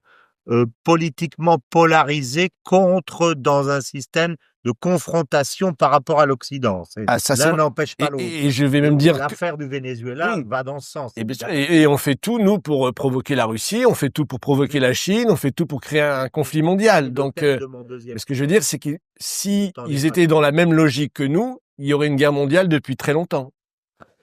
politiquement polarisé dans un système de confrontation par rapport à l'Occident. L'un n'empêche pas l'autre. Et je vais même dire l'affaire du Venezuela va dans ce sens. Et on fait tout, nous, pour provoquer la Russie, on fait tout pour provoquer la Chine, on fait tout pour créer un conflit mondial. Donc, ce que je veux dire, c'est que si ils étaient dans la même logique que nous, il y aurait une guerre mondiale depuis très longtemps,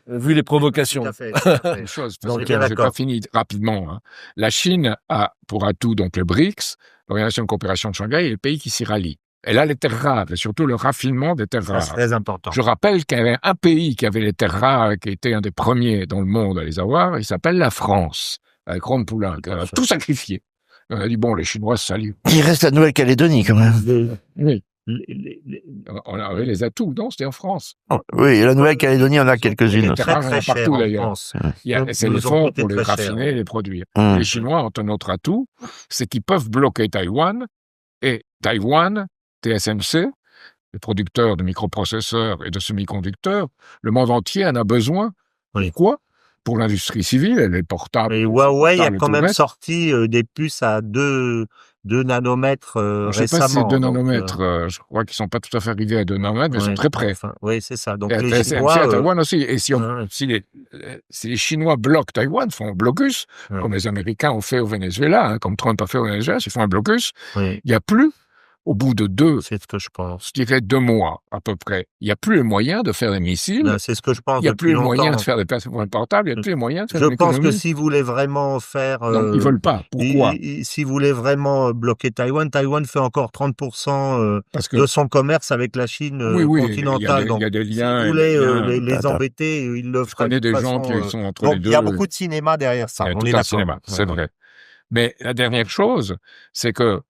vu les provocations. Tout à fait. Une chose, Donc, je n'ai pas fini rapidement. Hein. La Chine a pour atout donc le BRICS, l'Organisation de coopération de Shanghai, et les pays qui s'y rallient. Et là, les terres rares, et surtout le raffinement des terres rares. C'est très important. Je rappelle qu'il y avait un pays qui avait les terres rares, qui était un des premiers dans le monde à les avoir, il s'appelle la France, avec Ron Poulin, qui a tout sacrifié. On a dit, bon, les Chinois se saluent. Il reste la Nouvelle-Calédonie, quand même. Oui. On avait les atouts, non? C'était en France. Oui, et la Nouvelle-Calédonie en a quelques-unes. Les terres rares partout, d'ailleurs. C'est les fonds pour les raffiner et les produire. Les Chinois ont un autre atout, c'est qu'ils peuvent bloquer Taïwan, et Taïwan, TSMC, les producteurs de microprocesseurs et de semi-conducteurs, le monde entier en a besoin. Pourquoi? Pour l'industrie civile, et les portables. Et Huawei a quand même sorti des puces à 2 nanomètres récemment. Je ne sais pas si c'est 2 nanomètres. Je crois qu'ils ne sont pas tout à fait arrivés à 2 nanomètres, mais ils sont très près. Enfin, oui, c'est ça. Donc et les Chinois, à Taïwan aussi. Et si les Chinois bloquent Taïwan, font un blocus, comme les Américains ont fait au Venezuela, hein, comme Trump a fait au Venezuela, s'ils font un blocus, il n'y a plus, au bout de c'est ce que je pense. Je dirais 2 mois à peu près. Il n'y a plus les moyens de faire des missiles. Ben, c'est ce que je pense. Il n'y a plus les moyens de faire des téléphones portables. Il n'y a plus les moyens de faire Je pense que si vous voulez vraiment faire... non, ils ne veulent pas. Pourquoi? Si vous voulez vraiment bloquer Taïwan fait encore 30% de son commerce avec la Chine continentale. Il y a des liens. Si vous voulez les embêter, ils le feront. Je connais des gens qui sont entre les deux. Il y a beaucoup de cinéma derrière ça. On est d'accord. Cinéma, c'est vrai. Mais la dernière chose, c'est que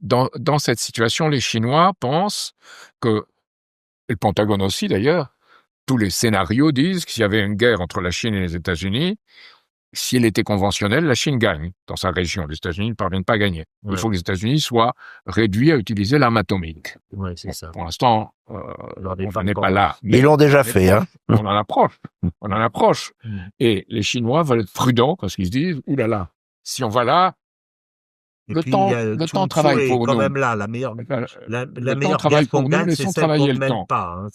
dans cette situation, les Chinois pensent que, et le Pentagone aussi d'ailleurs, tous les scénarios disent que s'il y avait une guerre entre la Chine et les États-Unis, si elle était conventionnelle, la Chine gagne dans sa région. Les États-Unis ne parviennent pas à gagner. Il faut que les États-Unis soient réduits à utiliser l'arme atomique. Oui, c'est ça. Pour l'instant, on n'est pas là. Ils l'ont déjà fait. Hein. On en approche. Et les Chinois veulent être prudents parce qu'ils se disent, oulala, si on va là, le temps travaille pour nous. Quand même là, la meilleure travail pour nous, laissons travailler le temps.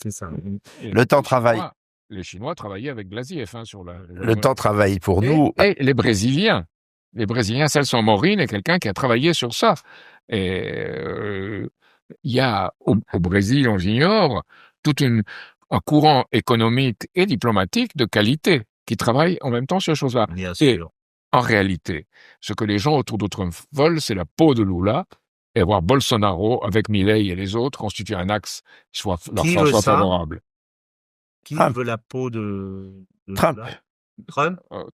C'est ça. Le temps travaille. Les Chinois travaillaient avec Glaziev sur la. Le temps travaille pour nous. Et les Brésiliens, Celso Amorim est quelqu'un qui a travaillé sur ça. Et il y a au Brésil, on l'ignore, tout un courant économique et diplomatique de qualité qui travaille en même temps sur ces choses-là. Bien sûr. En réalité, ce que les gens autour de Trump veulent, c'est la peau de Lula et voir Bolsonaro avec Milei et les autres constituer un axe qui soit favorable. Qui veut la peau de Trump?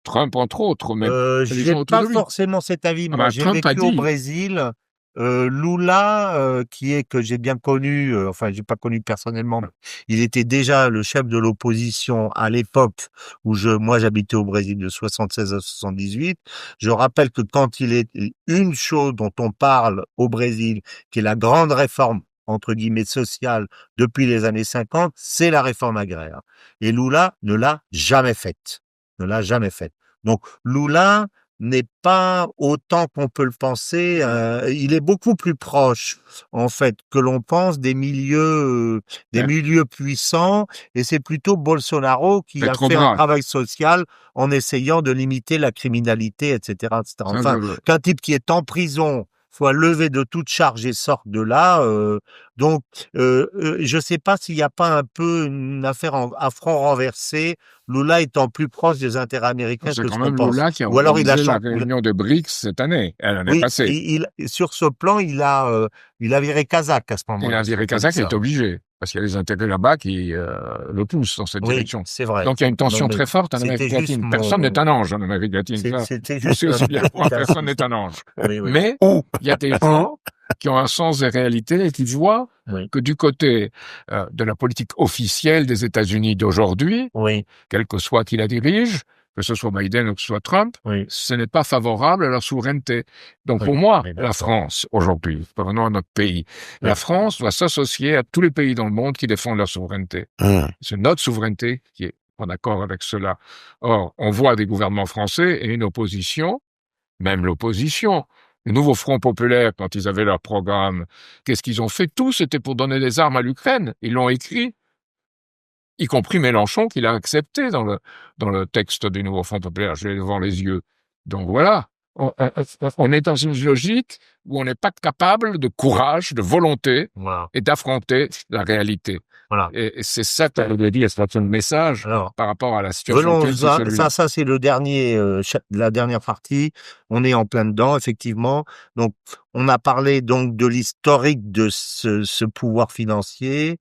Trump, entre autres. Mais je n'ai pas forcément cet avis. Moi, j'ai vécu au Brésil. Lula, que j'ai bien connu, j'ai pas connu personnellement, mais il était déjà le chef de l'opposition à l'époque où moi j'habitais au Brésil de 76 à 78. Je rappelle que quand il est une chose dont on parle au Brésil, qui est la grande réforme entre guillemets sociale depuis les années 50, c'est la réforme agraire. Et Lula ne l'a jamais faite. Donc Lula n'est pas autant qu'on peut le penser. Il est beaucoup plus proche, en fait, que l'on pense des milieux puissants. Et c'est plutôt Bolsonaro qui a fait un travail social en essayant de limiter la criminalité, etc., etc. Enfin, qu'un type qui est en prison soit levé de toute charge et sorte de là. Donc, je sais pas s'il n'y a pas un peu une affaire à front renversé, Lula étant plus proche des intérêts américains que ce qu'on pense. C'est quand même Lula qui a organisé la réunion de BRICS cette année. Elle en est passée. Sur ce plan, il a viré Kazakh à ce moment-là. Il a viré Kazakh, il est obligé. Parce qu'il y a des intérêts là-bas qui le poussent dans cette direction. C'est vrai. Donc il y a une tension très forte en Amérique latine. Personne n'est un ange en Amérique latine. C'était juste aussi bien personne n'est un ange. Mais il y a des gens qui ont un sens des réalités et qui voient que du côté de la politique officielle des États-Unis d'aujourd'hui, quel que soit qui la dirige, que ce soit Biden ou que ce soit Trump, ce n'est pas favorable à leur souveraineté. Donc pour moi, la France, aujourd'hui, revenons à notre pays, la France doit s'associer à tous les pays dans le monde qui défendent leur souveraineté. C'est notre souveraineté qui est en accord avec cela. Or, on voit des gouvernements français et une opposition, même l'opposition, Le nouveau Front populaire, quand ils avaient leur programme, qu'est-ce qu'ils ont fait? Tout, c'était pour donner des armes à l'Ukraine. Ils l'ont écrit, y compris Mélenchon, qui l'a accepté dans le texte du nouveau Front populaire. Je l'ai devant les yeux. Donc voilà, on est dans une logique où on n'est pas capable de courage, de volonté Voilà. et d'affronter la réalité. Voilà. Et c'est ça que je voulais dire, c'est un message Alors, par rapport à la situation. ça c'est le dernier, la dernière partie. On est en plein dedans, effectivement. Donc, on a parlé donc de l'historique de ce pouvoir financier.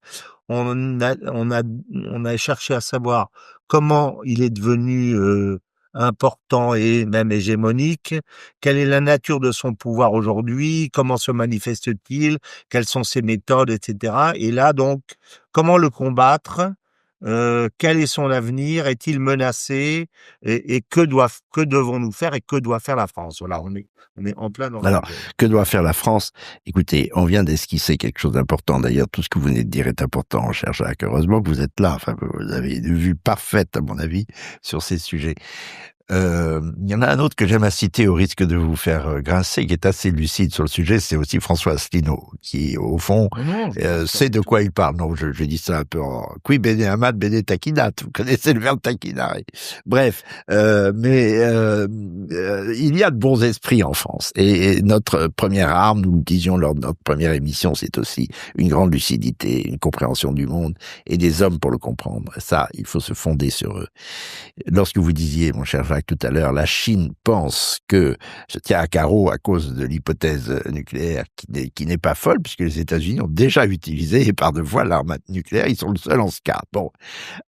On a cherché à savoir comment il est devenu important et même hégémonique. Quelle est la nature de son pouvoir aujourd'hui? Comment se manifeste-t-il? Quelles sont ses méthodes, etc. Et là, donc, comment le combattre? Quel est son avenir? Est-il menacé? Et que devons-nous faire et que doit faire la France? Voilà, on est en plein dans Alors, que doit faire la France? Écoutez, on vient d'esquisser quelque chose d'important. D'ailleurs, tout ce que vous venez de dire est important, cher Jacques. Heureusement que vous êtes là. Enfin, vous avez une vue parfaite, à mon avis, sur ces sujets. Il y en a un autre que j'aime à citer au risque de vous faire grincer, qui est assez lucide sur le sujet, c'est aussi François Asselineau, qui, au fond, sait de quoi il parle. Non, je dis ça un peu en... Qui bene amat, bene taquinat. Vous connaissez le verbe taquinare. Bref, mais il y a de bons esprits en France. Et notre première arme, nous le disions lors de notre première émission, c'est aussi une grande lucidité, une compréhension du monde et des hommes pour le comprendre. Ça, il faut se fonder sur eux. Lorsque vous disiez, mon cher Jacques, tout à l'heure, la Chine pense que se tient à carreau à cause de l'hypothèse nucléaire qui n'est pas folle, puisque les États-Unis ont déjà utilisé par 2 fois l'arme nucléaire, ils sont le seul en ce cas. Bon,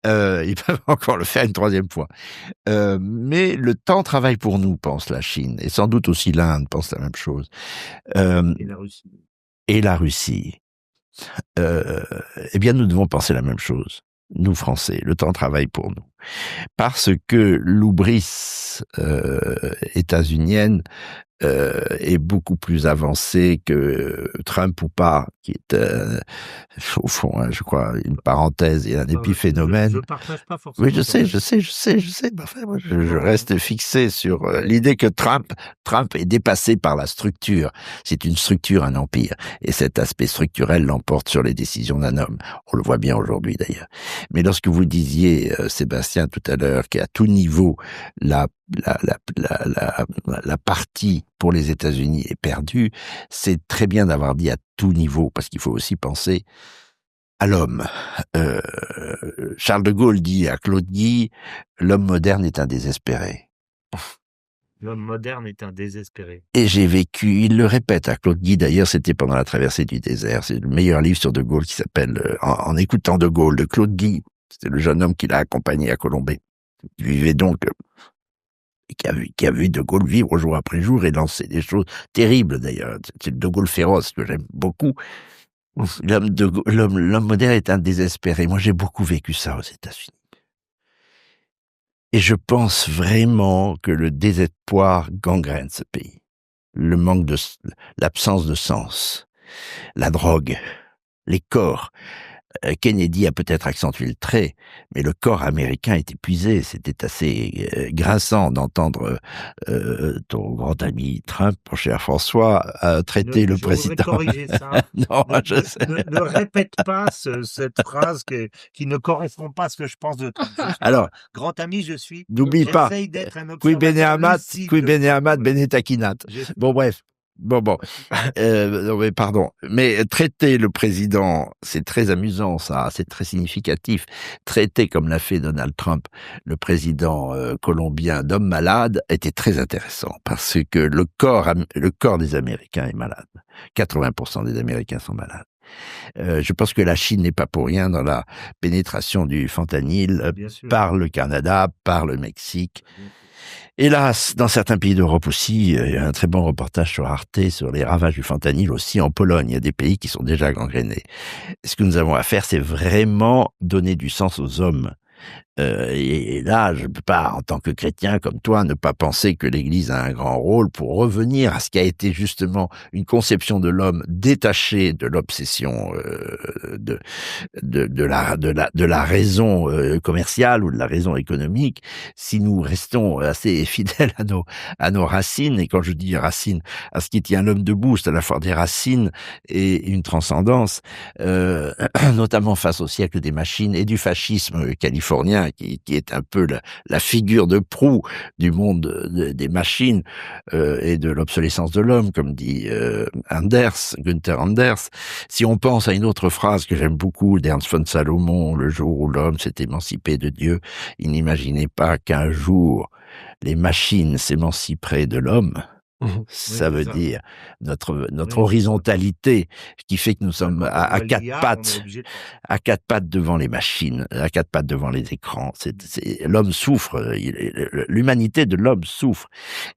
ils peuvent encore le faire une 3e fois. Mais le temps travaille pour nous, pense la Chine, et sans doute aussi l'Inde pense la même chose. Et la Russie. Eh bien, nous devons penser la même chose. Nous, Français, le temps travaille pour nous. Parce que l'oubris états-unienne est beaucoup plus avancée que Trump ou pas, qui est au fond, je crois, une parenthèse et un épiphénomène. Je partage pas forcément. Oui, je sais. Enfin, moi, je reste fixé sur l'idée que Trump est dépassé par la structure. C'est une structure, un empire. Et cet aspect structurel l'emporte sur les décisions d'un homme. On le voit bien aujourd'hui, d'ailleurs. Mais lorsque vous disiez, Sébastien, tout à l'heure, qu'à tout niveau, la partie pour les États-Unis est perdue, c'est très bien d'avoir dit à tout niveau, parce qu'il faut aussi penser à l'homme. Charles de Gaulle dit à Claude Guy, l'homme moderne est un désespéré. L'homme moderne est un désespéré. Et j'ai vécu, il le répète à Claude Guy, d'ailleurs c'était pendant la traversée du désert, c'est le meilleur livre sur de Gaulle qui s'appelle en écoutant de Gaulle, de Claude Guy. C'était le jeune homme qui l'a accompagné à Colombey. Il vivait donc, qui a vu de Gaulle vivre jour après jour et lancer des choses terribles d'ailleurs. C'est le de Gaulle féroce que j'aime beaucoup. L'homme moderne est un désespéré. Moi, j'ai beaucoup vécu ça aux États-Unis. Et je pense vraiment que le désespoir gangrène ce pays. L'absence de sens, la drogue, les corps. Kennedy a peut-être accentué le trait, mais le corps américain est épuisé. C'était assez grinçant d'entendre ton grand ami Trump, mon cher François, traiter le président. Je voudrais corriger ça. Non, je sais. Ne répète pas cette phrase qui ne correspond pas à ce que je pense de Trump. Alors, grand ami, je suis. N'oublie pas. Qui bene amat, bene taquinat. Bon, bref. Bon, non, mais pardon. Mais traiter le président, c'est très amusant, ça, c'est très significatif. Traiter, comme l'a fait Donald Trump, le président colombien d'homme malade, était très intéressant, parce que le corps des Américains est malade. 80% des Américains sont malades. Je pense que la Chine n'est pas pour rien dans la pénétration du fentanyl par le Canada, par le Mexique. Hélas, dans certains pays d'Europe aussi, il y a un très bon reportage sur Arte sur les ravages du fentanyl aussi en Pologne. Il y a des pays qui sont déjà gangrénés. Ce que nous avons à faire, c'est vraiment donner du sens aux hommes. Et là, je ne peux pas, en tant que chrétien comme toi, ne pas penser que l'Église a un grand rôle pour revenir à ce qui a été justement une conception de l'homme détachée de l'obsession de la raison commerciale ou de la raison économique. Si nous restons assez fidèles à nos racines, et quand je dis racines, à ce qui tient l'homme debout, c'est à la fois des racines et une transcendance, notamment face au siècle des machines et du fascisme californien, qui est un peu la figure de proue du monde des machines et de l'obsolescence de l'homme, comme dit Gunther Anders. Si on pense à une autre phrase que j'aime beaucoup d'Ernst von Salomon, le jour où l'homme s'est émancipé de Dieu, il n'imaginait pas qu'un jour les machines s'émanciperaient de l'homme. Ça veut dire notre horizontalité qui fait que nous sommes à quatre pattes devant les machines, à quatre pattes devant les écrans. L'homme souffre, l'humanité de l'homme souffre,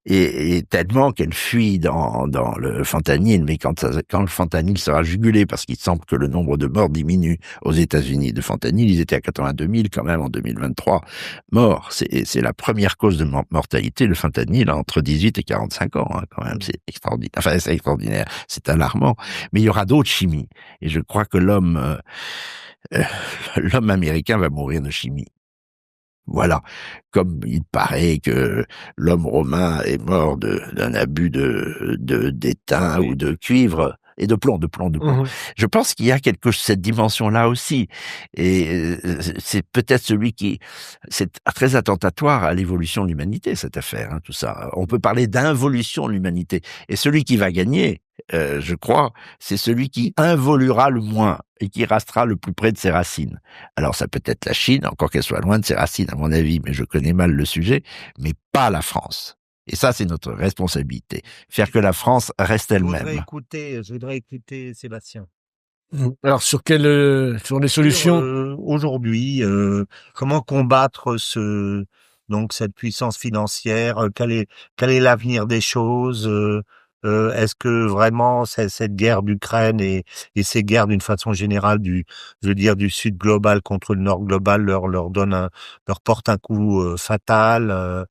et tellement qu'elle fuit dans le fentanyl. Mais quand le fentanyl sera jugulé, parce qu'il semble que le nombre de morts diminue aux États-Unis de fentanyl, ils étaient à 82 000 quand même en 2023 morts. C'est la première cause de mortalité, le fentanyl, entre 18 et 45 ans. Quand même, c'est extraordinaire. Enfin, c'est extraordinaire, c'est alarmant. Mais il y aura d'autres chimies. Et je crois que l'homme américain va mourir de chimie. Voilà. Comme il paraît que l'homme romain est mort d'un abus d'étain ou de cuivre. Et de plomb. Je pense qu'il y a cette dimension-là aussi. Et c'est peut-être c'est très attentatoire à l'évolution de l'humanité, cette affaire, tout ça. On peut parler d'involution de l'humanité. Et celui qui va gagner, je crois, c'est celui qui involuera le moins et qui restera le plus près de ses racines. Alors ça peut être la Chine, encore qu'elle soit loin de ses racines, à mon avis, mais je connais mal le sujet, mais pas la France. Et ça, c'est notre responsabilité. Faire que la France reste elle-même. Je voudrais écouter Sébastien. Alors, sur les solutions? Aujourd'hui, comment combattre cette puissance financière? Quel est l'avenir des choses? Est-ce que vraiment cette guerre d'Ukraine et ces guerres d'une façon générale du Sud global contre le Nord global leur porte un coup fatal?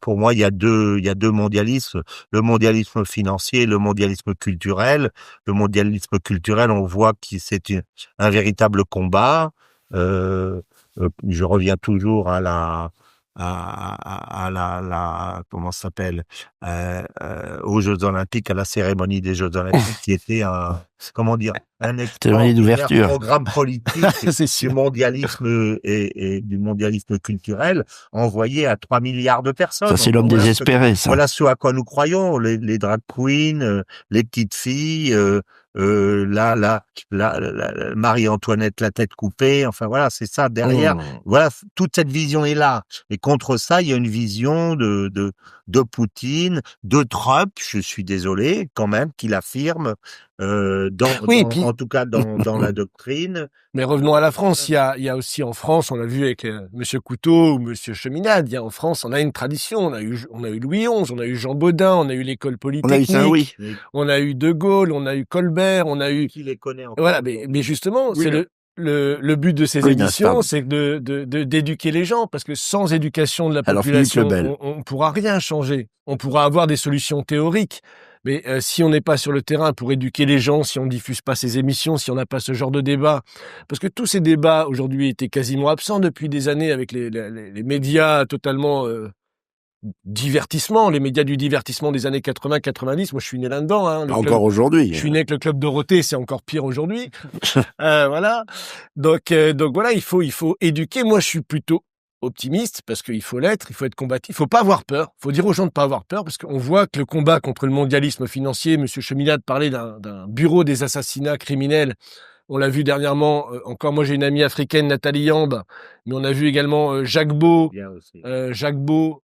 Pour moi, il y a deux mondialismes, le mondialisme financier et le mondialisme culturel. Le mondialisme culturel, on voit que c'est un véritable combat. Je reviens toujours à la comment ça s'appelle, aux Jeux Olympiques, à la cérémonie des Jeux Olympiques, qui était un programme politique du mondialisme et du mondialisme culturel envoyé à 3 milliards de personnes. Ça, c'est l'homme désespéré, ça. Voilà ce à quoi nous croyons, les drag queens, les petites filles, Marie-Antoinette la tête coupée, enfin voilà, c'est ça derrière. Voilà, toute cette vision est là. Et contre ça, il y a une vision de Poutine, de Trump, je suis désolé quand même, qu'il affirme en tout cas dans la doctrine. Mais revenons à la France. Il y a aussi en France, on l'a vu avec Monsieur Couteau ou Monsieur Cheminade. En France, on a une tradition. On a eu Louis XI, on a eu Jean Baudin, on a eu l'école polytechnique, on a eu Saint-Louis, on a eu De Gaulle, on a eu Colbert, on a eu. Qui les connaît encore. Voilà, mais justement, c'est le but de ces émissions, c'est d'éduquer les gens, parce que sans éducation de la population, on pourra rien changer. On pourra avoir des solutions théoriques. Mais si on n'est pas sur le terrain pour éduquer les gens, si on diffuse pas ces émissions, si on n'a pas ce genre de débat, parce que tous ces débats aujourd'hui étaient quasiment absents depuis des années avec les médias totalement divertissement, les médias du divertissement des années 80-90. Moi, je suis né là-dedans. Encore aujourd'hui. Je suis né avec le Club Dorothée, c'est encore pire aujourd'hui. Voilà. Donc voilà, il faut éduquer. Moi, je suis plutôt optimiste, parce qu'il faut l'être, il faut être combatif, il faut pas avoir peur, il faut dire aux gens de pas avoir peur, parce qu'on voit que le combat contre le mondialisme financier, Monsieur Cheminade parlait d'un bureau des assassinats criminels, on l'a vu dernièrement, encore moi j'ai une amie africaine, Nathalie Yamb, mais on a vu également Jacques Beau,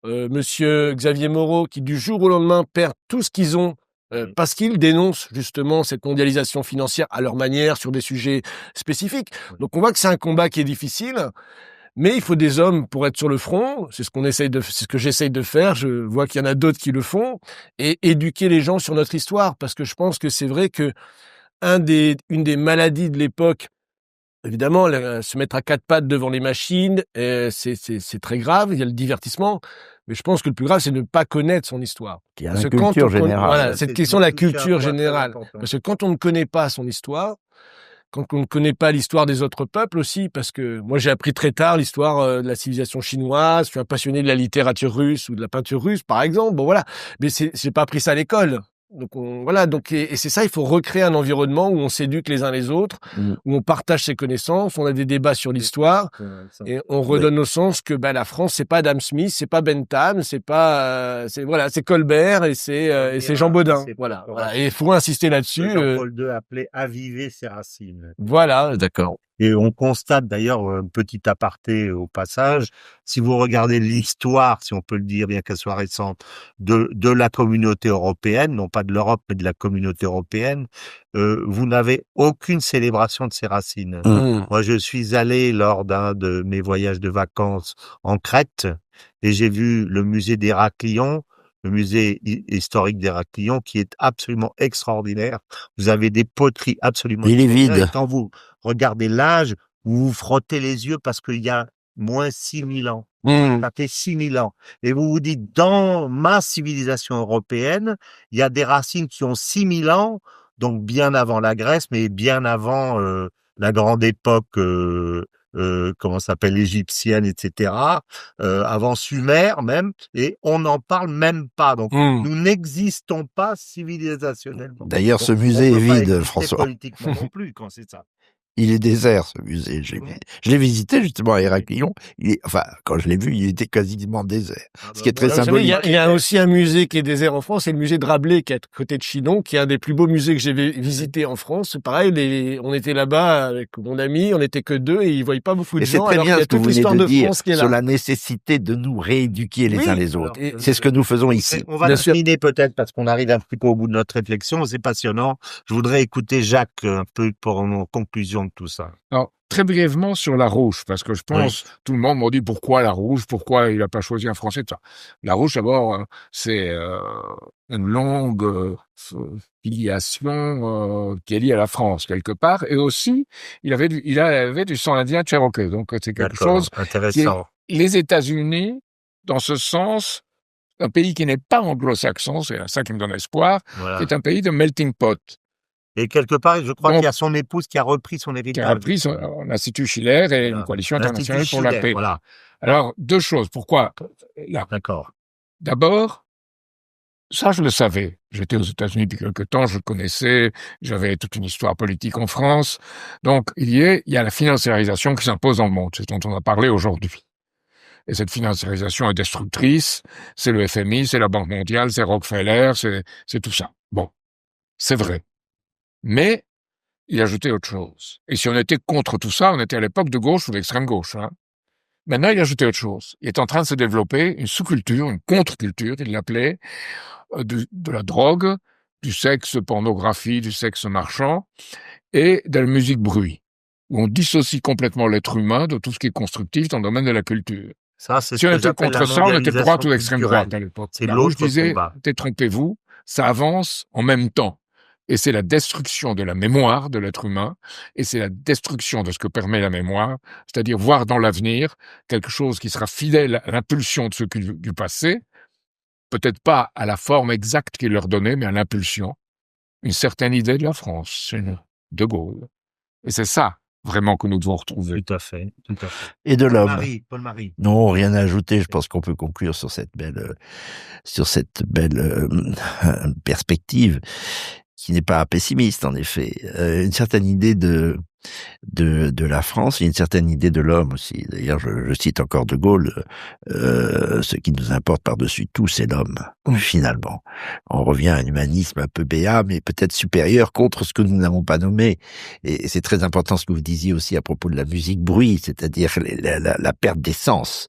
Monsieur Xavier Moreau, qui du jour au lendemain perdent tout ce qu'ils ont, parce qu'ils dénoncent justement cette mondialisation financière à leur manière, sur des sujets spécifiques. Donc on voit que c'est un combat qui est difficile, mais il faut des hommes pour être sur le front. C'est ce que j'essaye de faire. Je vois qu'il y en a d'autres qui le font, et éduquer les gens sur notre histoire, parce que je pense que c'est vrai que une des maladies de l'époque, évidemment, se mettre à quatre pattes devant les machines, c'est très grave. Il y a le divertissement, mais je pense que le plus grave, c'est de ne pas connaître son histoire. Il y a Parce la que quand culture on générale. voilà, C'est cette question de la touché à un culture point très générale. important. Parce que quand on ne connaît pas son histoire, quand on ne connaît pas l'histoire des autres peuples aussi, parce que moi j'ai appris très tard l'histoire de la civilisation chinoise, je suis un passionné de la littérature russe ou de la peinture russe par exemple, bon voilà, mais j'ai pas appris ça à l'école. Donc et c'est ça, il faut recréer un environnement où on s'éduque les uns les autres, où on partage ses connaissances, on a des débats sur l'histoire et on redonne au sens que la France c'est pas Adam Smith, c'est pas Bentham, c'est pas c'est Colbert et c'est Jean Baudin. Voilà. Et il faut insister là-dessus. Jean-Paul II appelait aviver ses racines. Voilà, d'accord. Et on constate d'ailleurs, un petit aparté au passage, si vous regardez l'histoire, si on peut le dire, bien qu'elle soit récente, de la communauté européenne, non pas de l'Europe, mais de la communauté européenne, vous n'avez aucune célébration de ses racines. Moi, je suis allé lors d'un de mes voyages de vacances en Crète et j'ai vu le musée d'Héraclion, le musée historique d'Héraclion, qui est absolument extraordinaire. Vous avez des poteries absolument Il est extraordinaires. vide. Et quand vous regardez l'âge, vous vous frottez les yeux parce qu'il y a moins 6000 ans. Ça fait 6000 ans. Et vous vous dites, dans ma civilisation européenne, il y a des racines qui ont 6000 ans, donc bien avant la Grèce, mais bien avant la grande époque comment ça s'appelle, égyptienne, etc., avant Sumer même, et on n'en parle même pas. Donc, nous n'existons pas civilisationnellement. D'ailleurs, Donc, ce on musée peut est pas vide, exister François. politiquement non plus, quand c'est ça. Il est désert, ce musée. Je l'ai visité justement à Héraclion. Quand je l'ai vu, il était quasiment désert. Ce qui est très Vous savez, symbolique. il y a aussi un musée qui est désert en France, c'est le musée de Rabelais qui est à côté de Chinon, qui est un des plus beaux musées que j'ai visité en France. Pareil, on était là-bas avec mon ami, on n'était que deux et il voyait pas beaucoup de Et c'est gens. très Alors qu'il bien y a ce que toute vous venez l'histoire de de dire France qui est sur là. la nécessité de nous rééduquer les Oui. uns les autres. Alors, C'est ce que nous faisons ici. On va Bien sûr. terminer peut-être parce qu'on arrive un petit peu au bout de notre réflexion. C'est passionnant. Je voudrais écouter Jacques un peu pour une conclusion de tout ça. Alors, très brièvement sur la rouge, parce que je pense, tout le monde m'a dit pourquoi la rouge, pourquoi il n'a pas choisi un Français, tout ça. La rouge, d'abord, c'est une longue filiation qui est liée à la France, quelque part, et aussi, il avait du sang indien cherokee, donc c'est quelque chose Intéressant. les États-Unis, dans ce sens, un pays qui n'est pas anglo-saxon, c'est ça qui me donne espoir, Voilà. qui est un pays de melting pot, Et quelque part, je crois Donc, qu'il y a son épouse qui a repris son qui héritage. a repris l'Institut Schiller et une Voilà. coalition L'Institut internationale pour la Schiller, paix. Voilà. Alors, deux choses. Pourquoi là, D'accord. d'abord, ça, je le savais. J'étais aux États-Unis depuis quelque temps, je le connaissais, j'avais toute une histoire politique en France. Donc, il y a la financiarisation qui s'impose dans le monde, c'est dont on a parlé aujourd'hui. Et cette financiarisation est destructrice. C'est le FMI, c'est la Banque mondiale, c'est Rockefeller, c'est tout ça. Bon, c'est vrai. Mais il ajoutait autre chose. Et si on était contre tout ça, on était à l'époque de gauche ou d'extrême gauche. Hein. Maintenant, il ajoutait autre chose. Il est en train de se développer une sous-culture, une contre-culture, il l'appelait, de la drogue, du sexe pornographie, du sexe marchand, et de la musique bruit, où on dissocie complètement l'être humain de tout ce qui est constructif dans le domaine de la culture. Ça, c'est Si on ce que était j'appelle contre la ça, on était de droite ou mondialisation d'extrême droite culturelle. à l'époque. C'est La rouge l'autre disait, combat. détrompez-vous, ça avance en même temps. Et c'est la destruction de la mémoire de l'être humain, et c'est la destruction de ce que permet la mémoire, c'est-à-dire voir dans l'avenir quelque chose qui sera fidèle à l'impulsion de ceux du passé, peut-être pas à la forme exacte qu'il leur donnait, mais à l'impulsion. Une certaine idée de la France, de Gaulle. Et c'est ça, vraiment, que nous devons retrouver. Tout à fait. Tout à fait. Et de l'homme. Paul-Marie. Non, rien à ajouter. Je pense qu'on peut conclure sur cette belle perspective qui n'est pas pessimiste, en effet. Une certaine idée de la France et une certaine idée de l'homme aussi. D'ailleurs, je cite encore De Gaulle, ce qui nous importe par-dessus tout, c'est l'homme, finalement. On revient à un humanisme un peu béat, mais peut-être supérieur contre ce que nous n'avons pas nommé. Et c'est très important ce que vous disiez aussi à propos de la musique bruit, c'est-à-dire la perte des sens.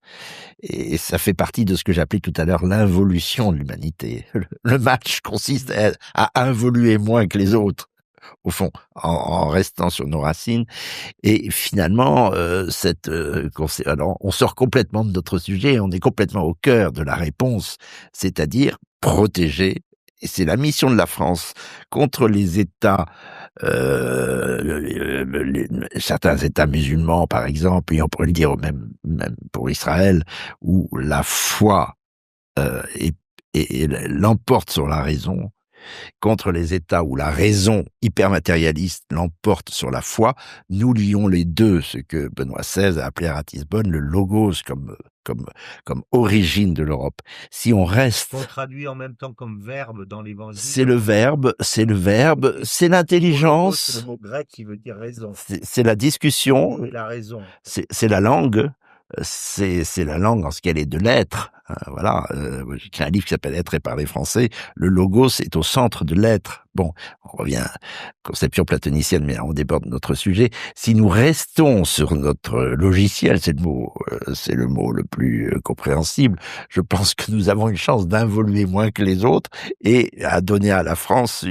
Et ça fait partie de ce que j'appelais tout à l'heure l'involution de l'humanité. Le match consiste à involuer moins que les autres, au fond, en restant sur nos racines. Et finalement, alors, on sort complètement de notre sujet, on est complètement au cœur de la réponse, c'est-à-dire protéger et c'est la mission de la France contre les États, certains États musulmans, par exemple, et on pourrait le dire même pour Israël, où la foi et l'emporte sur la raison, contre les États où la raison hypermatérialiste l'emporte sur la foi. Nous lions les deux, ce que Benoît XVI a appelé à Ratisbonne le logos comme origine de l'Europe. Si on reste... Qu'on traduit en même temps comme verbe dans l'évangile. C'est le verbe, c'est l'intelligence. C'est le mot grec qui veut dire raison. C'est la discussion. Oui, la raison. C'est la langue. C'est la langue en ce qu'elle est de l'être. Voilà, j'ai écrit un livre qui s'appelle Être et parler français. Le logos est au centre de l'être. Bon, on revient à la conception platonicienne, mais on déborde notre sujet. Si nous restons sur notre logiciel, c'est le mot le plus compréhensible. Je pense que nous avons une chance d'involuer moins que les autres et à donner à la France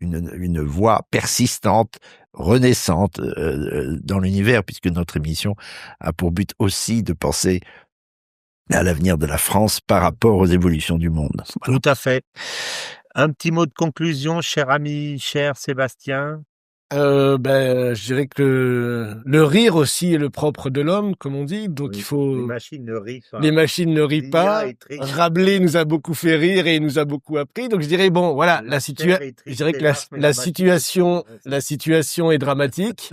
une voix persistante, renaissante dans l'univers, puisque notre émission a pour but aussi de penser à l'avenir de la France par rapport aux évolutions du monde. Voilà. Tout à fait. Un petit mot de conclusion, cher ami, cher Sébastien. Je dirais que le rire aussi est le propre de l'homme, comme on dit. Donc il faut. Les machines ne rient pas. Les machines ne rient pas. Rabelais nous a beaucoup fait rire et il nous a beaucoup appris. Donc je dirais bon, voilà, je dirais que la situation est dramatique.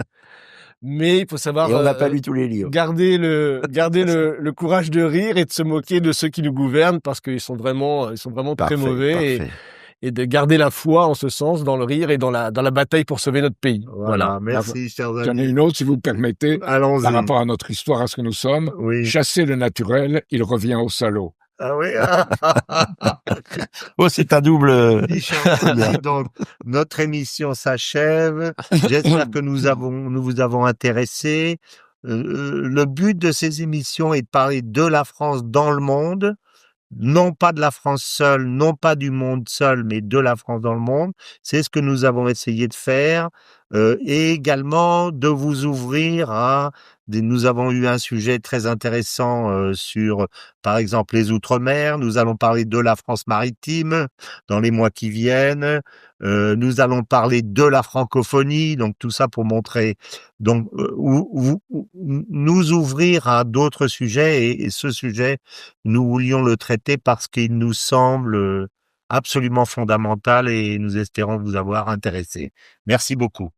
Mais il faut savoir. Et on n'a pas lu tous les livres. Garder le courage de rire et de se moquer de ceux qui nous gouvernent parce qu'ils sont vraiment Parfait, très mauvais parfait. et de garder la foi en ce sens dans le rire et dans la bataille pour sauver notre pays. Voilà. Merci, chers amis. J'en ai une autre, si vous me permettez. Allons-y. Par rapport à notre histoire, à ce que nous sommes. Oui. Chasser le naturel, il revient au salaud. Ah oui. Oh, c'est un double. Donc, notre émission s'achève. J'espère que nous vous avons intéressé. Le but de ces émissions est de parler de la France dans le monde. Non pas de la France seule, non pas du monde seul, mais de la France dans le monde. C'est ce que nous avons essayé de faire. Et également de vous ouvrir à... Nous avons eu un sujet très intéressant sur, par exemple, les Outre-mer. Nous allons parler de la France maritime dans les mois qui viennent. Nous allons parler de la francophonie. Donc tout ça pour montrer, donc nous ouvrir à d'autres sujets. Et ce sujet, nous voulions le traiter parce qu'il nous semble absolument fondamental et nous espérons vous avoir intéressé. Merci beaucoup.